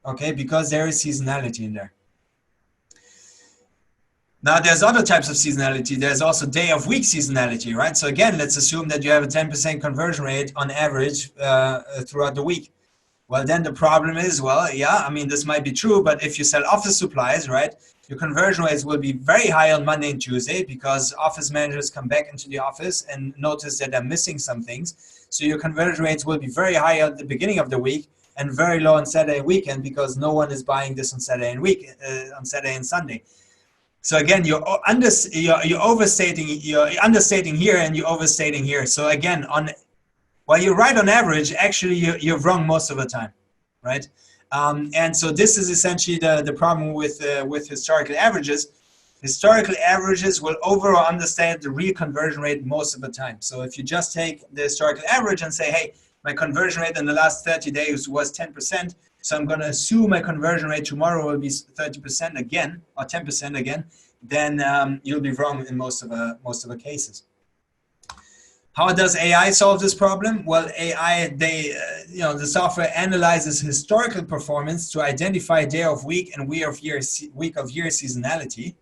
A: Okay, because there is seasonality in there. Now, there's other types of seasonality. There's also day of week seasonality, right? So again, let's assume that you have a 10% conversion rate on average throughout the week. Well, then the problem is, well, yeah, I mean, this might be true, but if you sell office supplies, right, your conversion rates will be very high on Monday and Tuesday, because office managers come back into the office and notice that they're missing some things. So your conversion rates will be very high at the beginning of the week and very low on Saturday and weekend, because no one is buying this on Saturday and Sunday. So again, you're overstating, you're understating here and you're overstating here. So again, while you're right on average, actually you're wrong most of the time, right? And so this is essentially the problem with historical averages. Historical averages will over or understate the real conversion rate most of the time. So if you just take the historical average and say, hey, my conversion rate in the last 30 days was 10%, so I'm going to assume my conversion rate tomorrow will be 30% again, or 10% again, then you'll be wrong in most of the cases. How does AI solve this problem? Well, AI, the software analyzes historical performance to identify day of week and week of year seasonality.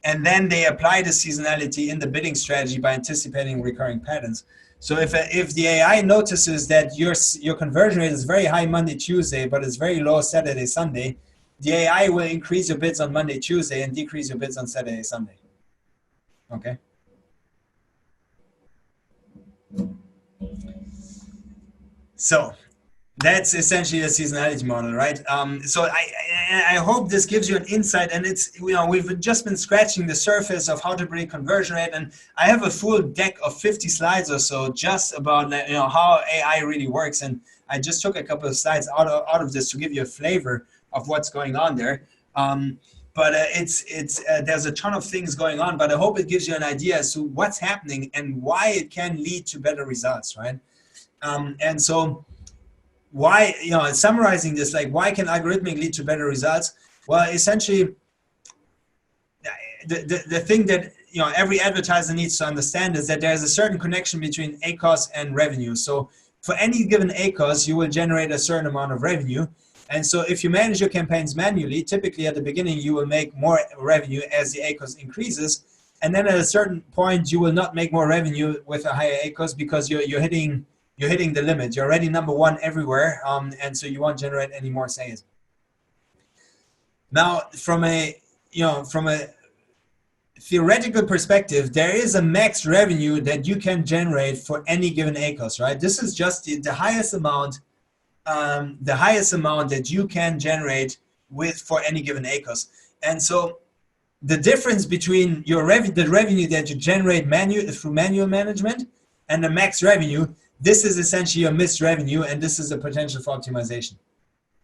A: And then they apply the seasonality in the bidding strategy by anticipating recurring patterns. So if the AI notices that your conversion rate is very high Monday, Tuesday, but it's very low Saturday, Sunday, the AI will increase your bids on Monday, Tuesday, and decrease your bids on Saturday, Sunday. Okay. So that's essentially the seasonality model, right? So I hope this gives you an insight, and it's, we've just been scratching the surface of how to predict conversion rate, and I have a full deck of 50 slides or so just about how AI really works, and I just took a couple of slides out of this to give you a flavor of what's going on there. But there's a ton of things going on, but I hope it gives you an idea as to what's happening and why it can lead to better results, right? And so why, summarizing this, like, why can Algorithmic lead to better results? Well, essentially, the thing that every advertiser needs to understand is that there's a certain connection between ACoS and revenue. So for any given ACoS, you will generate a certain amount of revenue. And so if you manage your campaigns manually, typically at the beginning, you will make more revenue as the ACoS increases. And then at a certain point, you will not make more revenue with a higher ACoS because you're hitting the limit. You're already number one everywhere, and so you won't generate any more sales. Now, from a theoretical perspective, there is a max revenue that you can generate for any given ACoS, right? This is just the highest amount the highest amount that you can generate with for any given ACOS. And so the difference between your the revenue that you generate through manual management and the max revenue, this is essentially your missed revenue, and this is the potential for optimization.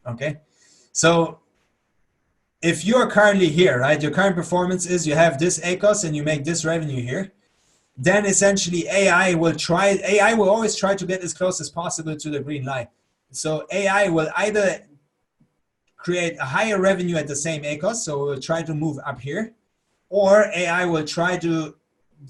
A: Okay, so if you're currently here, right, your current performance is you have this ACOS and you make this revenue here, then essentially AI will always try to get as close as possible to the green line. So AI will either create a higher revenue at the same ACOS, so we'll try to move up here, or AI will try to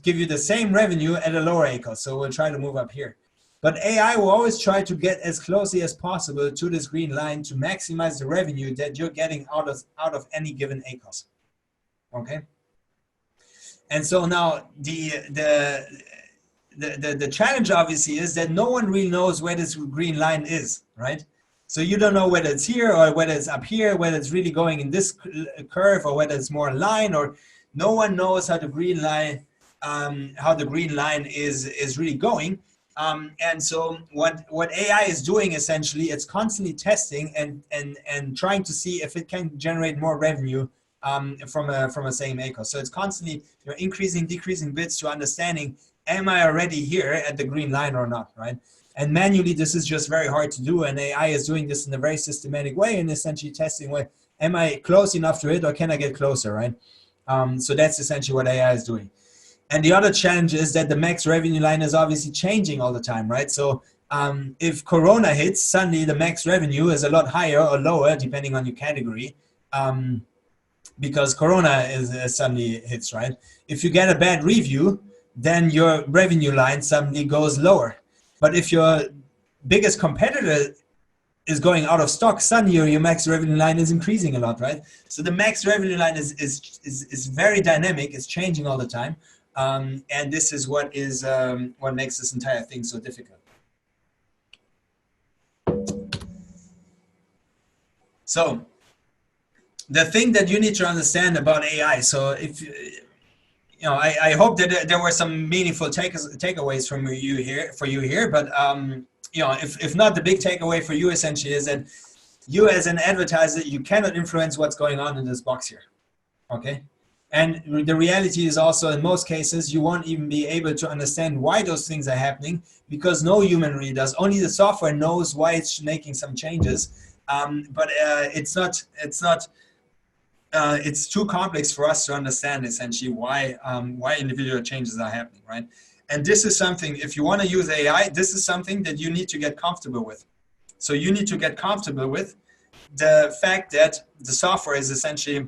A: give you the same revenue at a lower ACOS, so we'll try to move up here. But AI will always try to get as closely as possible to this green line to maximize the revenue that you're getting out of any given ACOS. Okay. And so now the challenge obviously is that no one really knows where this green line is, right? So you don't know whether it's here or whether it's up here, whether it's really going in this curve or whether it's more a line, or no one knows how the green line is really going. And so what AI is doing essentially, it's constantly testing and trying to see if it can generate more revenue from a same ACOS. So it's constantly increasing, decreasing bits to understanding, am I already here at the green line or not, right? And manually, this is just very hard to do, and AI is doing this in a very systematic way and essentially testing, well, am I close enough to it or can I get closer, right? So that's essentially what AI is doing. And the other challenge is that the max revenue line is obviously changing all the time, right? So if Corona hits, suddenly the max revenue is a lot higher or lower, depending on your category, because Corona suddenly hits, right? If you get a bad review, then your revenue line suddenly goes lower. But if your biggest competitor is going out of stock, suddenly your max revenue line is increasing a lot, right? So the max revenue line is very dynamic. It's changing all the time. And this is what makes this entire thing so difficult. So the thing that you need to understand about AI, so if I hope that there were some meaningful takeaways from you here, but if not, the big takeaway for you essentially is that you as an advertiser, you cannot influence what's going on in this box here, okay? And the reality is also, in most cases, you won't even be able to understand why those things are happening, because no human really does. Only the software knows why it's making some changes, but it's too complex for us to understand essentially why individual changes are happening, right? And this is something, if you want to use AI, this is something that you need to get comfortable with. So you need to get comfortable with the fact that the software is essentially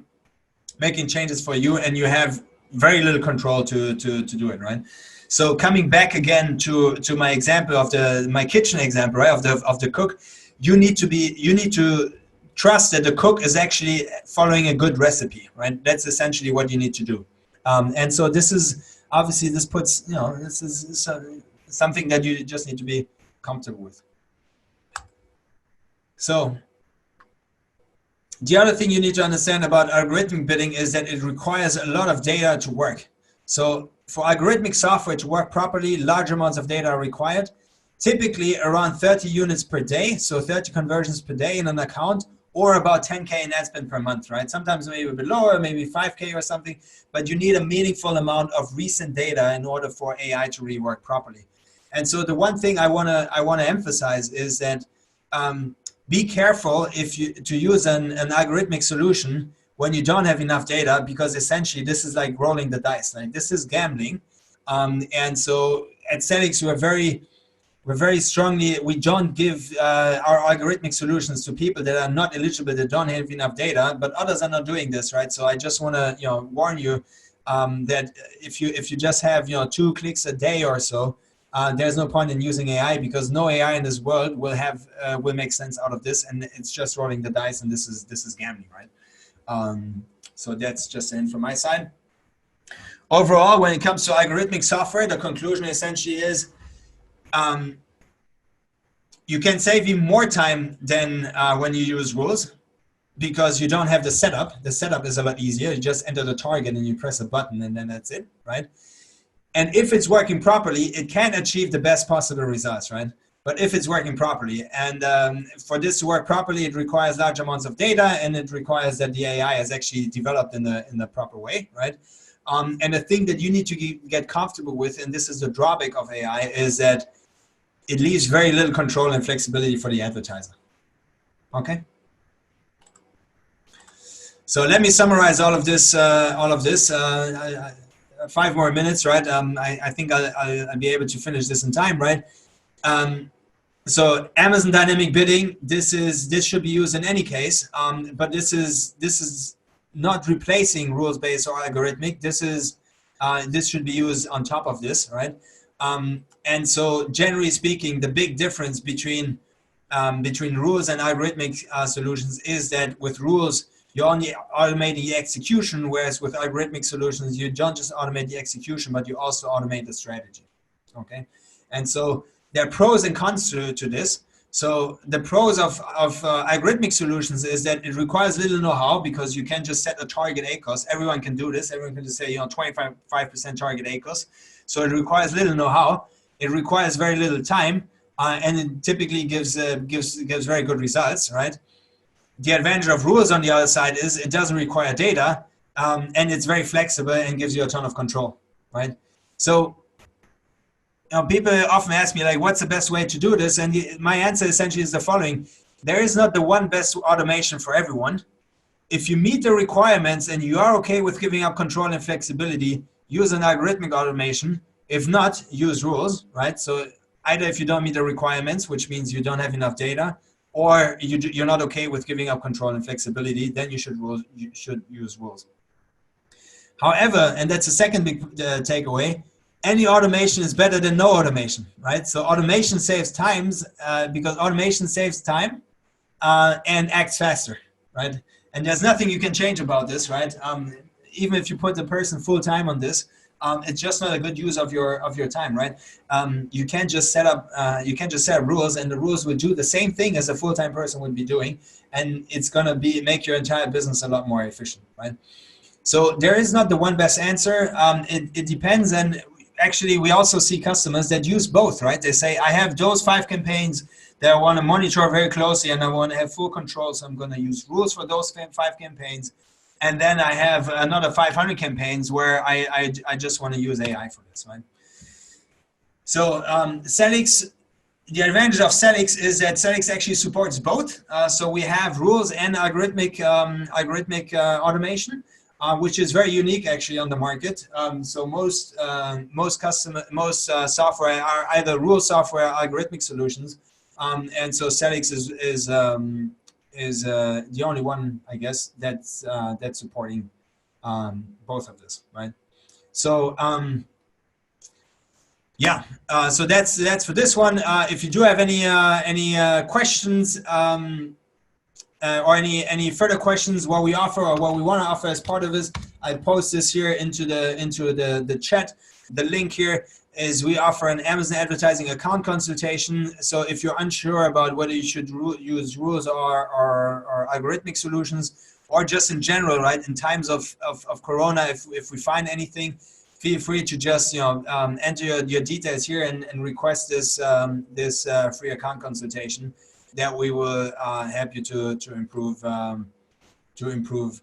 A: making changes for you, and you have very little control to do it, right? So coming back again to my example of my kitchen example, right, of the cook, you need to trust that the cook is actually following a good recipe, right? That's essentially what you need to do. And so this is obviously, this puts, this is something that you just need to be comfortable with. So the other thing you need to understand about algorithmic bidding is that it requires a lot of data to work. So for algorithmic software to work properly, large amounts of data are required, typically around 30 units per day, so 30 conversions per day in an account, or about 10K in ad spend per month, right? Sometimes maybe a bit lower, maybe 5K or something, but you need a meaningful amount of recent data in order for AI to really work properly. And so the one thing I wanna emphasize is that be careful to use an algorithmic solution when you don't have enough data, because essentially this is like rolling the dice. Like, this is gambling. And so at Sellics, we're very strongly, we don't give our algorithmic solutions to people that are not eligible, that don't have enough data, but others are not doing this, right? So I just want to warn you that if you just have 2 clicks a day or so, there's no point in using AI, because no AI in this world will make sense out of this, and it's just rolling the dice, and this is gambling, right? So that's just in from my side. Overall, when it comes to algorithmic software, the conclusion essentially is you can save you more time than when you use rules, because you don't have the setup. The setup is a lot easier. You just enter the target and you press a button, and then that's it, right? And if it's working properly, it can achieve the best possible results, right? but if it's working properly. And for this to work properly, it requires large amounts of data, and it requires that the AI is actually developed in the proper way, right? And the thing that you need to get comfortable with, and this is the drawback of AI, is that it leaves very little control and flexibility for the advertiser. Okay. So let me summarize all of this. 5 more minutes, right? I think I'll be able to finish this in time, right? So Amazon dynamic bidding, this should be used in any case, but this is not replacing rules-based or algorithmic. This should be used on top of this, right? And so generally speaking, the big difference between rules and algorithmic solutions is that with rules, you only automate the execution, whereas with algorithmic solutions, you don't just automate the execution, but you also automate the strategy, okay? And so there are pros and cons to this. So the pros of algorithmic solutions is that it requires little know-how, because you can just set a target ACOS. Everyone can do this. Everyone can just say, 25% target ACOS. So it requires little know-how. It requires very little time, and it typically gives very good results, right? The advantage of rules on the other side is it doesn't require data, and it's very flexible and gives you a ton of control, right? So people often ask me, like, what's the best way to do this? And my answer essentially is the following. There is not the one best automation for everyone. If you meet the requirements and you are okay with giving up control and flexibility, use an algorithmic automation. If not, use rules, right? So either if you don't meet the requirements, which means you don't have enough data, or you're not okay with giving up control and flexibility, then you should use rules. However, and that's the second big takeaway, any automation is better than no automation, right? So automation saves time, because automation saves time and acts faster, right? And there's nothing you can change about this, right? Even if you put the person full time on this, it's just not a good use of your time, right? You can't just set up rules, and the rules will do the same thing as a full-time person would be doing, and it's gonna make your entire business a lot more efficient, right? So there is not the one best answer. It depends, and actually we also see customers that use both, right? They say, I have those 5 campaigns that I want to monitor very closely, and I want to have full control, so I'm going to use rules for those 5 campaigns. And then I have another 500 campaigns where I just want to use AI for this, right? So Sellics, the advantage of Sellics is that Sellics actually supports both. So we have rules and algorithmic automation, which is very unique actually on the market. So most software are either rule software or algorithmic solutions, and so Sellics is the only one, I guess, that's supporting both of this, right? So yeah, so that's for this one. If you do have any questions or any further questions, what we offer or what we want to offer as part of this, I post this here into the chat. The link here is we offer an Amazon advertising account consultation. So if you're unsure about whether you should use rules or algorithmic solutions, or just in general, right, in times of Corona, if we find anything, feel free to just enter your details here and request this free account consultation that we will help you to improve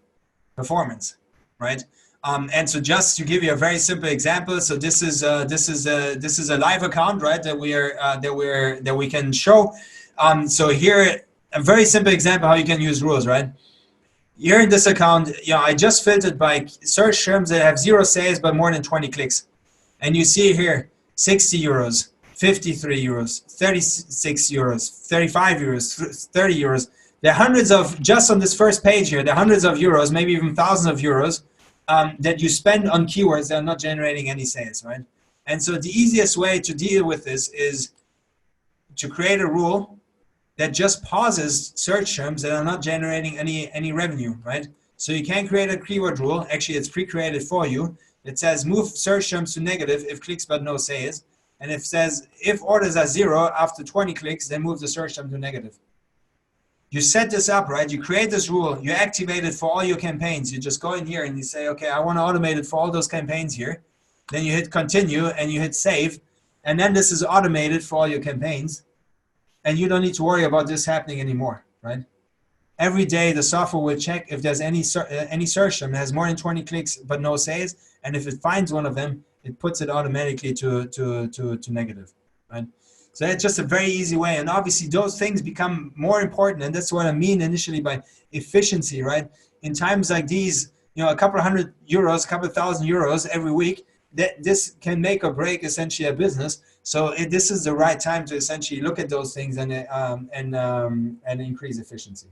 A: performance, right? And so just to give you a very simple example, so this is a live account, right? That we can show. So here, a very simple example how you can use rules, right? Here in this account, I just filtered by search terms that have 0 sales but more than 20 clicks, and you see here 60 euros, 53 euros, 36 euros, 35 euros, 30 euros. There are hundreds of, just on this first page here, there are hundreds of euros, maybe even thousands of euros that you spend on keywords that are not generating any sales, right? And so the easiest way to deal with this is to create a rule that just pauses search terms that are not generating any revenue, right? So you can create a keyword rule. Actually, it's pre-created for you. It says move search terms to negative if clicks but no sales. And it says if orders are 0 after 20 clicks, then move the search term to negative. You set this up, right? You create this rule, you activate it for all your campaigns. You just go in here and you say, okay, I want to automate it for all those campaigns here. Then you hit continue and you hit save. And then this is automated for all your campaigns. and you don't need to worry about this happening anymore, right? Every day the software will check if there's any search term that has more than 20 clicks but no sales, and if it finds one of them, it puts it automatically to negative, right? So that's just a very easy way, and obviously those things become more important, and that's what I mean initially by efficiency, right? In times like these, you know, a couple of €100, a couple of €1,000 every week, that this can make or break essentially a business. So this is the right time to essentially look at those things and increase efficiency.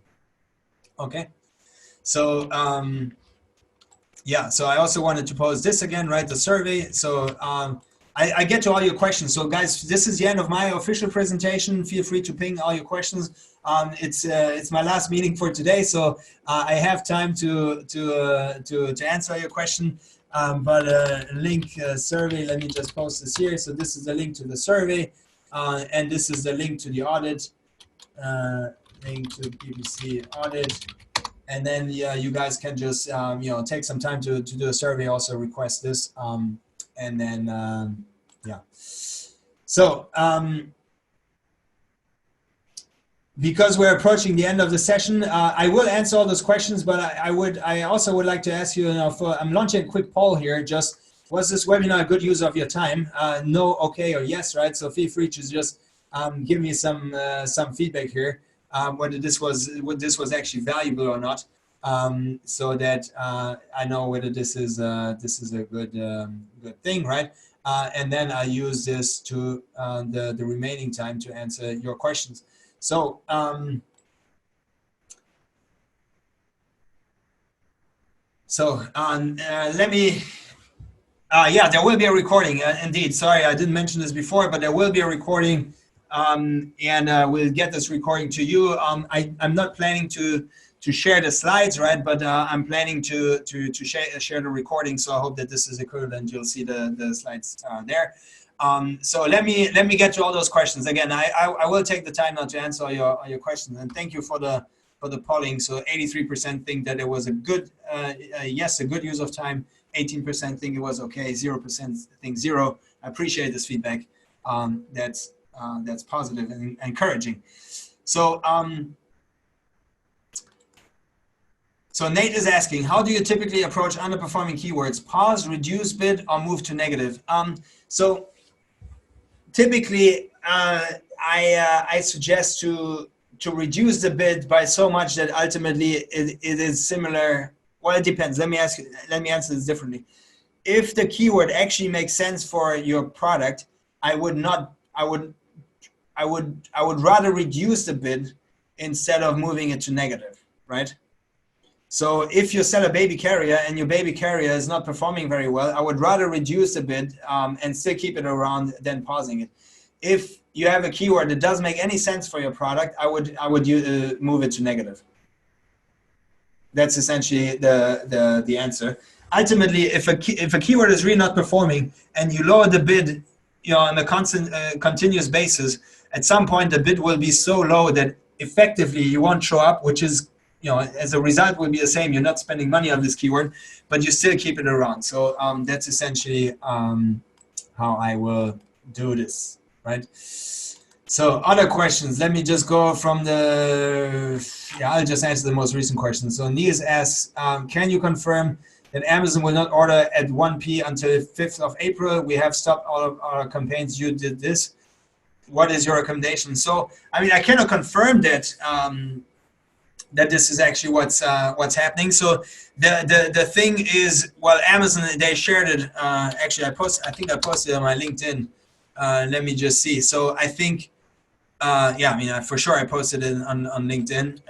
A: Okay, so yeah, so I also wanted to pose this again, right? The survey. So I get to all your questions. So guys, this is the end of my official presentation. Feel free to ping all your questions. It's my last meeting for today, so I have time to answer your question. But link survey. Let me just post this here. So this is the link to the survey, and this is the link to the audit. Link to BBC audit, and then you guys can just you know, take some time to do a survey. Also request this, and then yeah. So because we're approaching the end of the session, I will answer all those questions, but I also would like to ask you, I'm launching a quick poll here. Just, was this webinar a good use of your time? No, okay, or yes, right? So feel free to just give me some feedback here. Whether this was actually valuable or not, so that I know whether this is a good thing, right? And then I use this to the remaining time to answer your questions. So let me. Yeah, there will be a recording. Indeed, sorry, I didn't mention this before, but there will be a recording. And we'll get this recording to you. I'm not planning to share the slides, right? But I'm planning to share the recording. So I hope that this is equivalent. You'll see the slides there. So let me get to all those questions again. I will take the time now to answer all your questions, and thank you for the polling. So 83% think that it was a good yes, a good use of time. 18% think it was okay. 0% think zero. I appreciate this feedback. That's positive and encouraging. So so Nate is asking, how do you typically approach underperforming keywords? Pause, reduce bid, or move to negative? So typically I suggest to reduce the bid by so much that ultimately it is similar. Well, it depends. Let me answer this differently. If the keyword actually makes sense for your product, I would rather reduce the bid instead of moving it to negative, right? So if you sell a baby carrier and your baby carrier is not performing very well, I would rather reduce the bid and still keep it around than pausing it. If you have a keyword that doesn't make any sense for your product, I would move it to negative. That's essentially the answer. Ultimately, if a keyword is really not performing and you lower the bid, you know, on a constant continuous basis, at some point the bid will be so low that effectively you won't show up, which is, you know, as a result will be the same. You're not spending money on this keyword, but you still keep it around. So that's essentially how I will do this, right? So other questions, let me just go from I'll just answer the most recent questions. So Niels asks, can you confirm that Amazon will not order at 1 p until 5th of April? We have stopped all of our campaigns. You did this. What is your recommendation? So, I mean, I cannot confirm that that this is actually what's happening. So the thing is, well, Amazon, they shared it. Actually, I think I posted it on my LinkedIn. Let me just see. So I think, yeah, I mean, for sure I posted it on LinkedIn.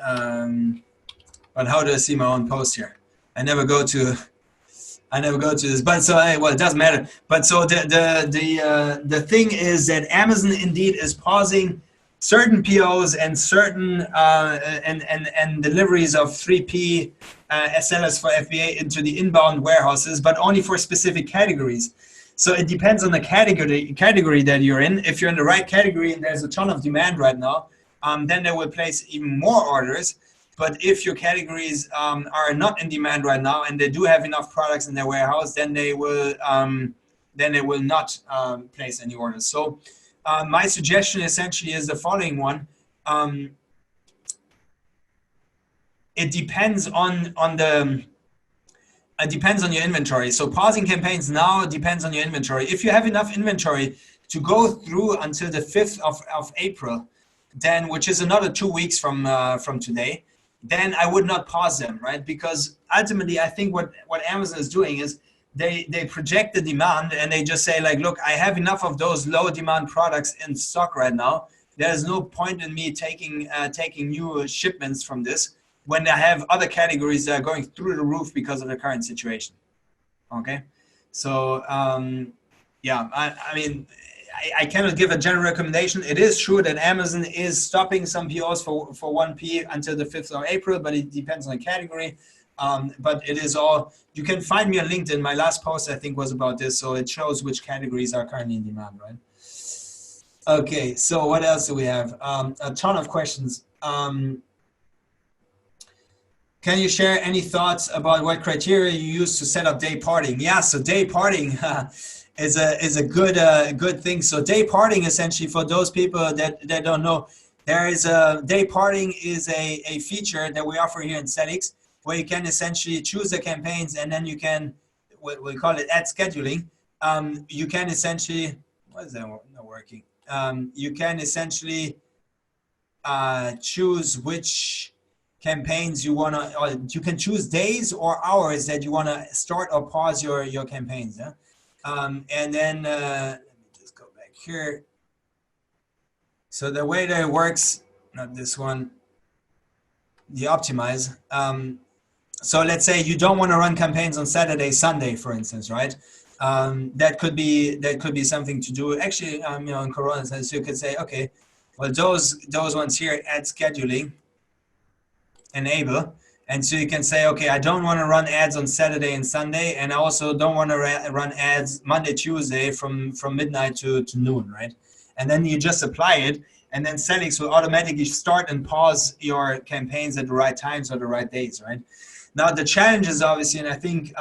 A: But how do I see my own post here? I never go to this, but so well, it doesn't matter. But so the thing is that Amazon indeed is pausing certain POs and certain and deliveries of 3P sellers for FBA into the inbound warehouses, but only for specific categories. So it depends on the category that you're in. If you're in the right category and there's a ton of demand right now, then they will place even more orders. But if your categories are not in demand right now and they do have enough products in their warehouse, then they will not place any orders. So my suggestion essentially is the following one. It depends on the it depends on your inventory. So pausing campaigns now depends on your inventory. If you have enough inventory to go through until the 5th of April, then, which is another 2 weeks from today, then I would not pause them, right? Because ultimately, I think what Amazon is doing is they project the demand and they just say like, look, I have enough of those low demand products in stock right now. There's no point in me taking new shipments from this when I have other categories that are going through the roof because of the current situation. Okay, so yeah, I mean, I cannot give a general recommendation. It is true that Amazon is stopping some POs for 1P until the 5th of April, but it depends on the category. But it is all, you can find me on LinkedIn. My last post, I think, was about this. So it shows which categories are currently in demand, right? Okay, so what else do we have? A ton of questions. Can you share any thoughts about what criteria you use to set up day parting? Yeah, so day parting is a good thing. So day parting, essentially, for those people that don't know, there is a day parting is a feature that we offer here in Sellics, where you can essentially choose the campaigns and then you can, we call it ad scheduling. You can essentially, what is that not working? You can essentially choose which campaigns you want to, or you can choose days or hours that you want to start or pause your campaigns. Yeah? And then let me just go back here. So the way that it works, not this one, the optimize. So let's say you don't want to run campaigns on Saturday, Sunday, for instance, right? That could be something to do. Actually, you know, in Corona, so you could say, okay, well, those ones here, ad scheduling, enable, and so you can say, okay, I don't want to run ads on Saturday and Sunday, and I also don't want to run ads Monday, Tuesday from midnight to noon, right? And then you just apply it, and then Sellics will automatically start and pause your campaigns at the right times or the right days, right? Now the challenge is obviously, and I think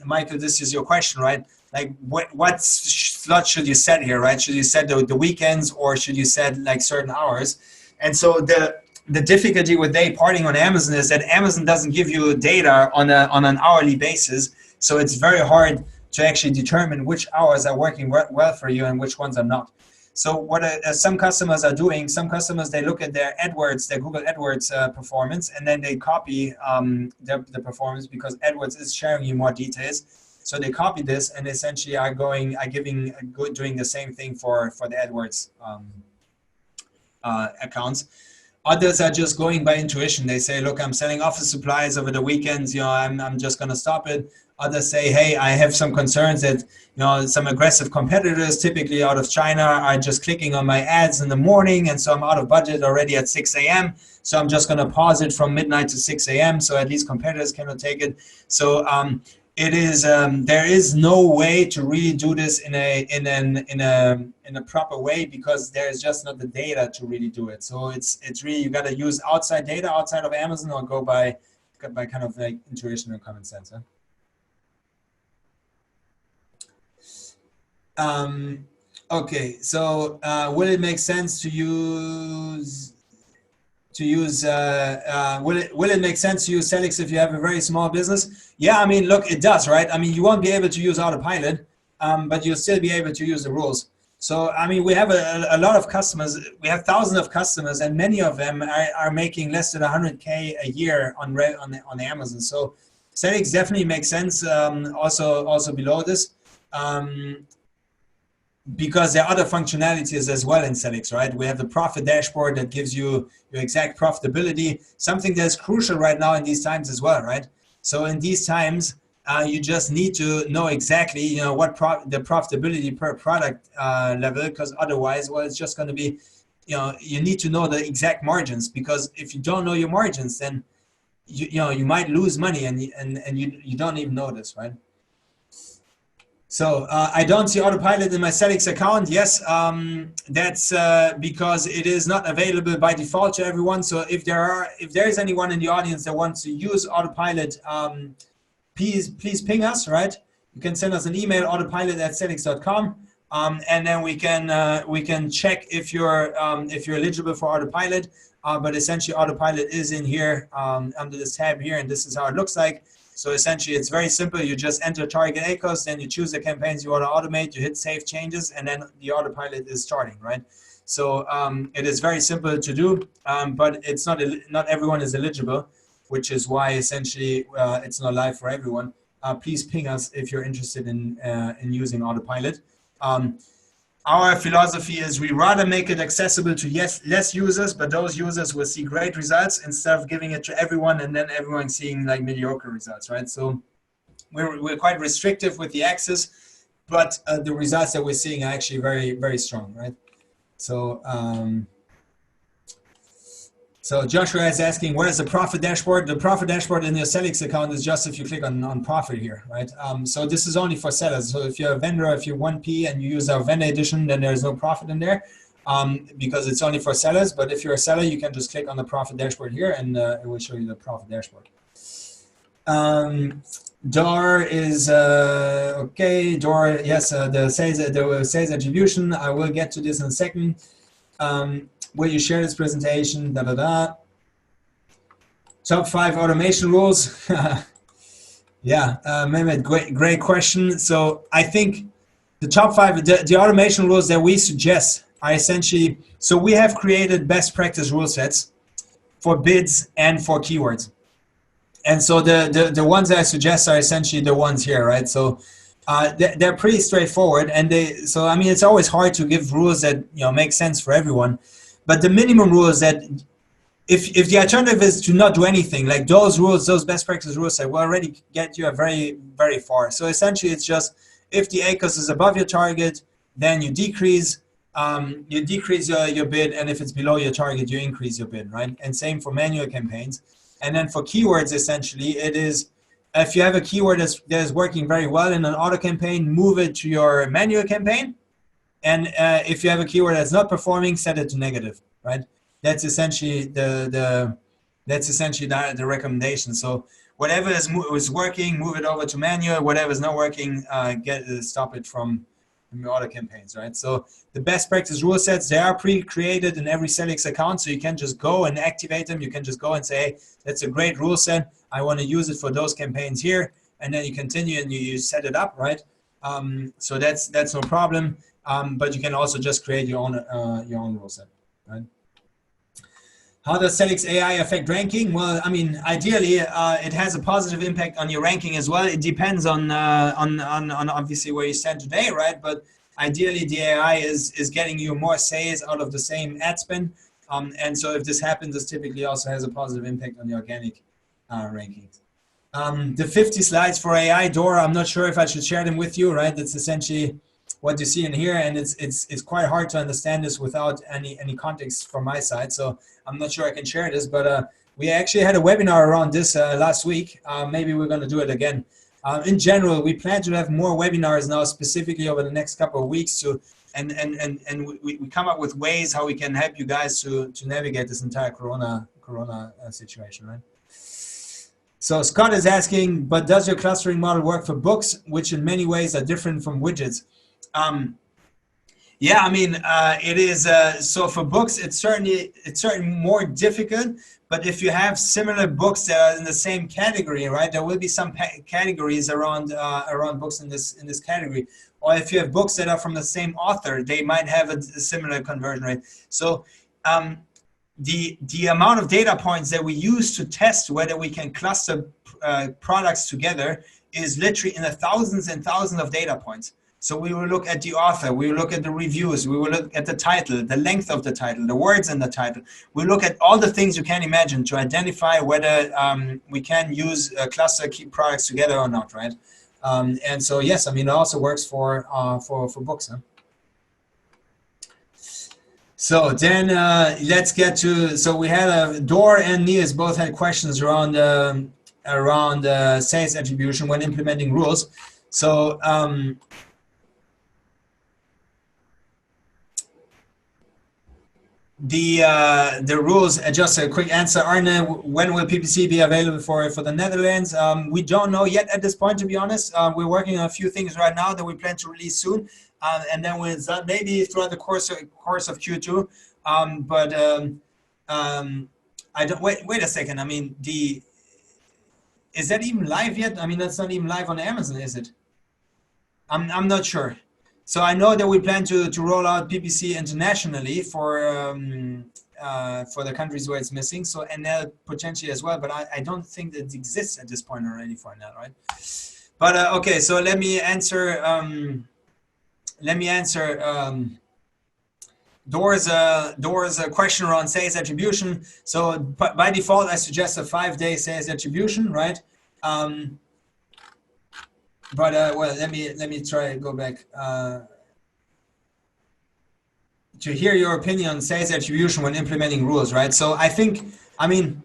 A: Michael, this is your question, right? Like what slot should you set here, right? Should you set the weekends or should you set like certain hours? And so the difficulty with day parting on Amazon is that Amazon doesn't give you data on an hourly basis. So it's very hard to actually determine which hours are working well for you and which ones are not. So what some customers are doing, some customers, they look at their AdWords, their Google AdWords performance, and then they copy the performance because AdWords is sharing you more details. So they copy this and essentially are doing the same thing for the AdWords accounts. Others are just going by intuition. They say, look, I'm selling office supplies over the weekends, you know, I'm just going to stop it. Others say, hey, I have some concerns that, you know, some aggressive competitors, typically out of China, are just clicking on my ads in the morning, and so I'm out of budget already at 6 a.m. So I'm just going to pause it from midnight to 6 a.m. so at least competitors cannot take it. So it is there is no way to really do this in a proper way because there is just not the data to really do it. So it's really, you got to use outside data outside of Amazon or go by kind of like intuition and common sense. Huh? Okay, so will it make sense to use will it make sense to use Sellics if you have a very small business? Yeah, I mean, look, it does, right? I mean, you won't be able to use autopilot, but you'll still be able to use the rules. So, I mean, we have a lot of customers. We have thousands of customers, and many of them are making less than 100K a year on Amazon. So, Sellics definitely makes sense. Also below this. Because there are other functionalities as well in Sellics, right? We have the profit dashboard that gives you your exact profitability, something that's crucial right now in these times as well, right? So in these times, you just need to know exactly, you know, what the profitability per product level, because otherwise, well, it's just going to be, you know, you need to know the exact margins, because if you don't know your margins, then you know you might lose money and you don't even know this, right? So I don't see autopilot in my Sellics account. Yes, that's because it is not available by default to everyone. So if there is anyone in the audience that wants to use autopilot, please ping us, right? You can send us an email, autopilot@sellics.com. and then we can check if you're eligible for autopilot. But essentially, autopilot is in here under this tab here, and this is how it looks like. So essentially, it's very simple. You just enter target ACOS, then you choose the campaigns you want to automate. You hit save changes, and then the autopilot is starting, right? So it is very simple to do, but it's not everyone is eligible, which is why essentially it's not live for everyone. Please ping us if you're interested in using autopilot. Our philosophy is we rather make it accessible to less users, but those users will see great results instead of giving it to everyone and then everyone seeing like mediocre results, right? So we're quite restrictive with the access, but the results that we're seeing are actually very, very strong, right? So so Joshua is asking, where is the profit dashboard? The profit dashboard in your Sellics account is just if you click on profit here, right? So this is only for sellers. So if you're a vendor, if you're 1P and you use our vendor edition, then there's no profit in there because it's only for sellers. But if you're a seller, you can just click on the profit dashboard here and it will show you the profit dashboard. DOR is okay. DOR, yes, the sales attribution. I will get to this in a second. Will you share this presentation? Top 5 automation rules. Yeah, Mehmet, great question. So I think the top 5, the automation rules that we suggest are essentially, so we have created best practice rule sets for bids and for keywords. And so the ones that I suggest are essentially the ones here, right? So they're pretty straightforward, and so I mean, it's always hard to give rules that make sense for everyone. But the minimum rule is that if the alternative is to not do anything, like those rules, those best practice rules will already get you very, very far. So essentially, it's just if the ACOS is above your target, then you decrease your bid, and if it's below your target, you increase your bid, right? And same for manual campaigns. And then for keywords, essentially, it is if you have a keyword that is working very well in an auto campaign, move it to your manual campaign. And if you have a keyword that's not performing, set it to negative, right? That's essentially the recommendation. So whatever is working, move it over to manual. Whatever is not working, stop it from your auto campaigns, right? So the best practice rule sets, they are pre-created in every Sellics account, so you can just go and activate them. You can just go and say, hey, that's a great rule set. I want to use it for those campaigns here, and then you continue and you set it up, right? So that's no problem. But you can also just create your own rule set, right? How does Sellics AI affect ranking? Well, I mean, ideally, it has a positive impact on your ranking as well. It depends on obviously where you stand today, right? But ideally, the AI is getting you more sales out of the same ad spend. And so if this happens, this typically also has a positive impact on the organic rankings. The 50 slides for AI, Dora, I'm not sure if I should share them with you, right? That's essentially what you see in here, and it's quite hard to understand this without any context from my side. So I'm not sure I can share this, but we actually had a webinar around this last week. Maybe we're going to do it again. In general, we plan to have more webinars now, specifically over the next couple of weeks, and we come up with ways how we can help you guys to navigate this entire corona situation, right? So Scott is asking, but does your clustering model work for books, which in many ways are different from widgets? Yeah, I mean, it is. So for books, it's certainly more difficult. But if you have similar books that are in the same category, right, there will be some categories around books in this category. Or if you have books that are from the same author, they might have a similar conversion rate. So the amount of data points that we use to test whether we can cluster products together is literally in the thousands and thousands of data points. So we will look at the author, we will look at the reviews, we will look at the title, the length of the title, the words in the title. We look at all the things you can imagine to identify whether we can use cluster key products together or not, right? And so yes, I mean, it also works for books. Huh? So then let's get to, so we had Dor and Niels both had questions around sales attribution when implementing rules. So the rules, just a quick answer, Arne, when will PPC be available for the Netherlands? We don't know yet at this point, to be honest. We're working on a few things right now that we plan to release soon. and then with that, maybe throughout the course of Q2. I don't wait a second. I mean, is that even live yet? I mean, that's not even live on Amazon, is it? I'm not sure. So I know that we plan to roll out PPC internationally for the countries where it's missing. So NL potentially as well, but I don't think that it exists at this point already for NL, right? But okay, so let me answer. Door's a question around sales attribution. So by default, I suggest a 5-day sales attribution, right? Well, let me try and go back to hear your opinion on sales attribution when implementing rules, right? So I think, I mean,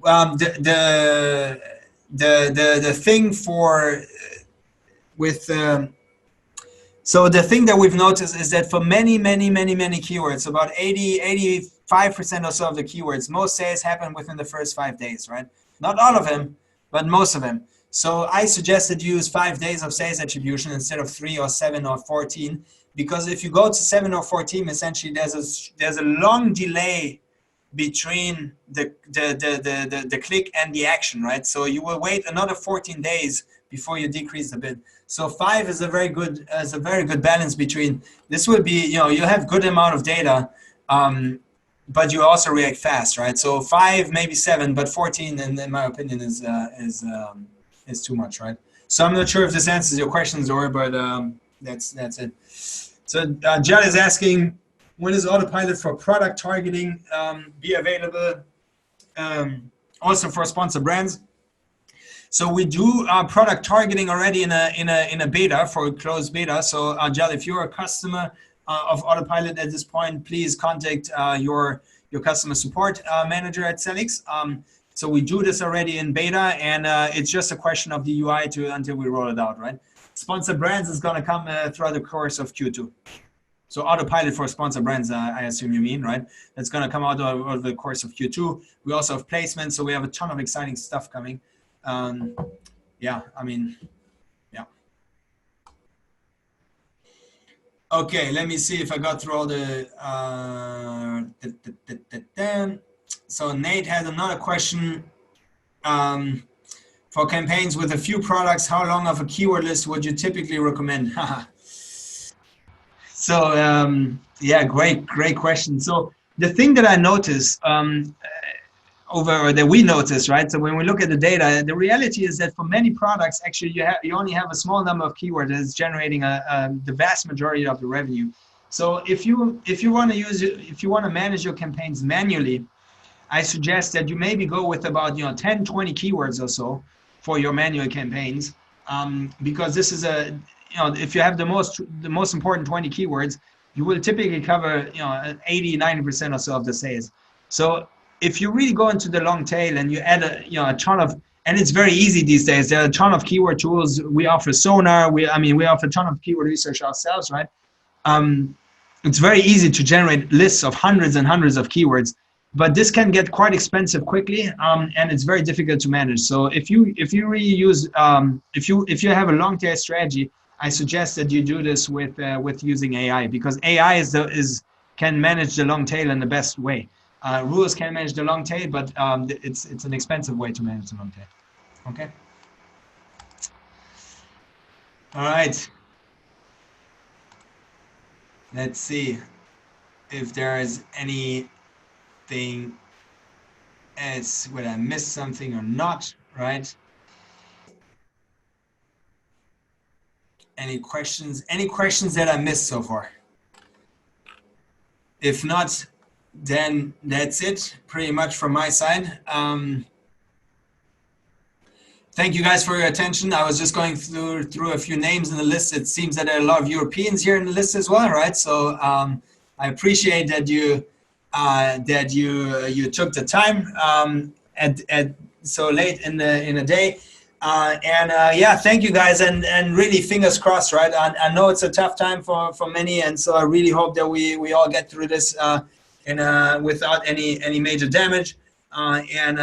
A: the thing so the thing that we've noticed is that for many keywords, about 85% or so of the keywords, most sales happen within the first 5 days, right? Not all of them, but most of them. So I suggested you use 5 days of sales attribution instead of 3 or 7 or 14, because if you go to 7 or 14, essentially there's a long delay between the click and the action, right? So you will wait another 14 days before you decrease the bid. So 5 is a very good balance between. This will be, you have good amount of data, but you also react fast, right? So 5, maybe 7, but 14, in my opinion, is too much, right? So I'm not sure if this answers your question, Zora, but that's it. So Judd is asking, when is autopilot for product targeting be available also for sponsor brands? So we do product targeting already in a beta, for a closed beta. So Judd, if you're a customer of autopilot at this point, please contact your customer support manager at Sellics. So we do this already in beta, and it's just a question of the UI until we roll it out, right? Sponsor brands is going to come throughout the course of Q2. So autopilot for sponsor brands, I assume you mean, right? That's going to come out over the course of Q2. We also have placements, so we have a ton of exciting stuff coming. Yeah, I mean, yeah. Okay, let me see if I got through all the. So Nate has another question. For campaigns with a few products, how long of a keyword list would you typically recommend? So yeah, great question. So the thing that I noticed that we notice, right? So when we look at the data, the reality is that for many products, actually, you only have a small number of keywords that is generating the vast majority of the revenue. So if you want to manage your campaigns manually, I suggest that you maybe go with about 10, 20 keywords or so for your manual campaigns, because this is if you have the most important 20 keywords, you will typically cover 80, 90% or so of the sales. So if you really go into the long tail and you add a ton of, and it's very easy these days, there are a ton of keyword tools. We offer Sonar, we offer a ton of keyword research ourselves, right? It's very easy to generate lists of hundreds and hundreds of keywords, but this can get quite expensive quickly, and it's very difficult to manage. So if you really use, if you have a long tail strategy, I suggest that you do this with using AI, because AI can manage the long tail in the best way. Rules can manage the long tail, but it's an expensive way to manage the long tail. Okay. All right. Let's see if there is anything else. Will I miss something or not? Right. Any questions? Any questions that I missed so far? If not, then that's it pretty much from my side. Thank you guys for your attention. I was just going through a few names in the list. It seems that there are a lot of Europeans here in the list as well, right? So I appreciate that you took the time at so late in the day. Yeah, thank you guys, and really fingers crossed, right? I know it's a tough time for many, and so I really hope that we all get through this without any major damage. And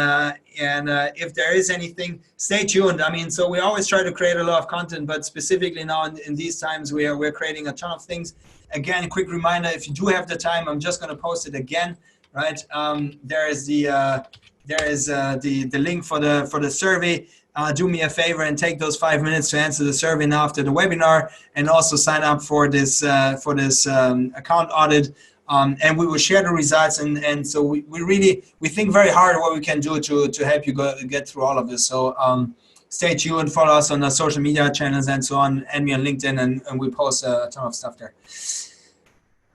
A: if there is anything, stay tuned. I mean, so we always try to create a lot of content, but specifically now in these times, we're creating a ton of things. Again, quick reminder: if you do have the time, I'm just going to post it again. Right? There is the link for the survey. Do me a favor and take those 5 minutes to answer the survey now after the webinar, and also sign up for this account audit. And we will share the results, and so we think very hard what we can do to help you get through all of this. So stay tuned, follow us on the social media channels and so on, and me on LinkedIn, and we post a ton of stuff there.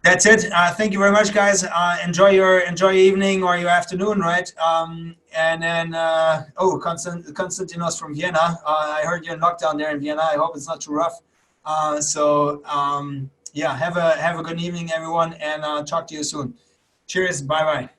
A: That's it. Thank you very much, guys. Enjoy your evening or your afternoon, right? And then Konstantinos from Vienna. I heard you're in lockdown there in Vienna. I hope it's not too rough. Yeah, have a good evening, everyone, and talk to you soon. Cheers. Bye bye.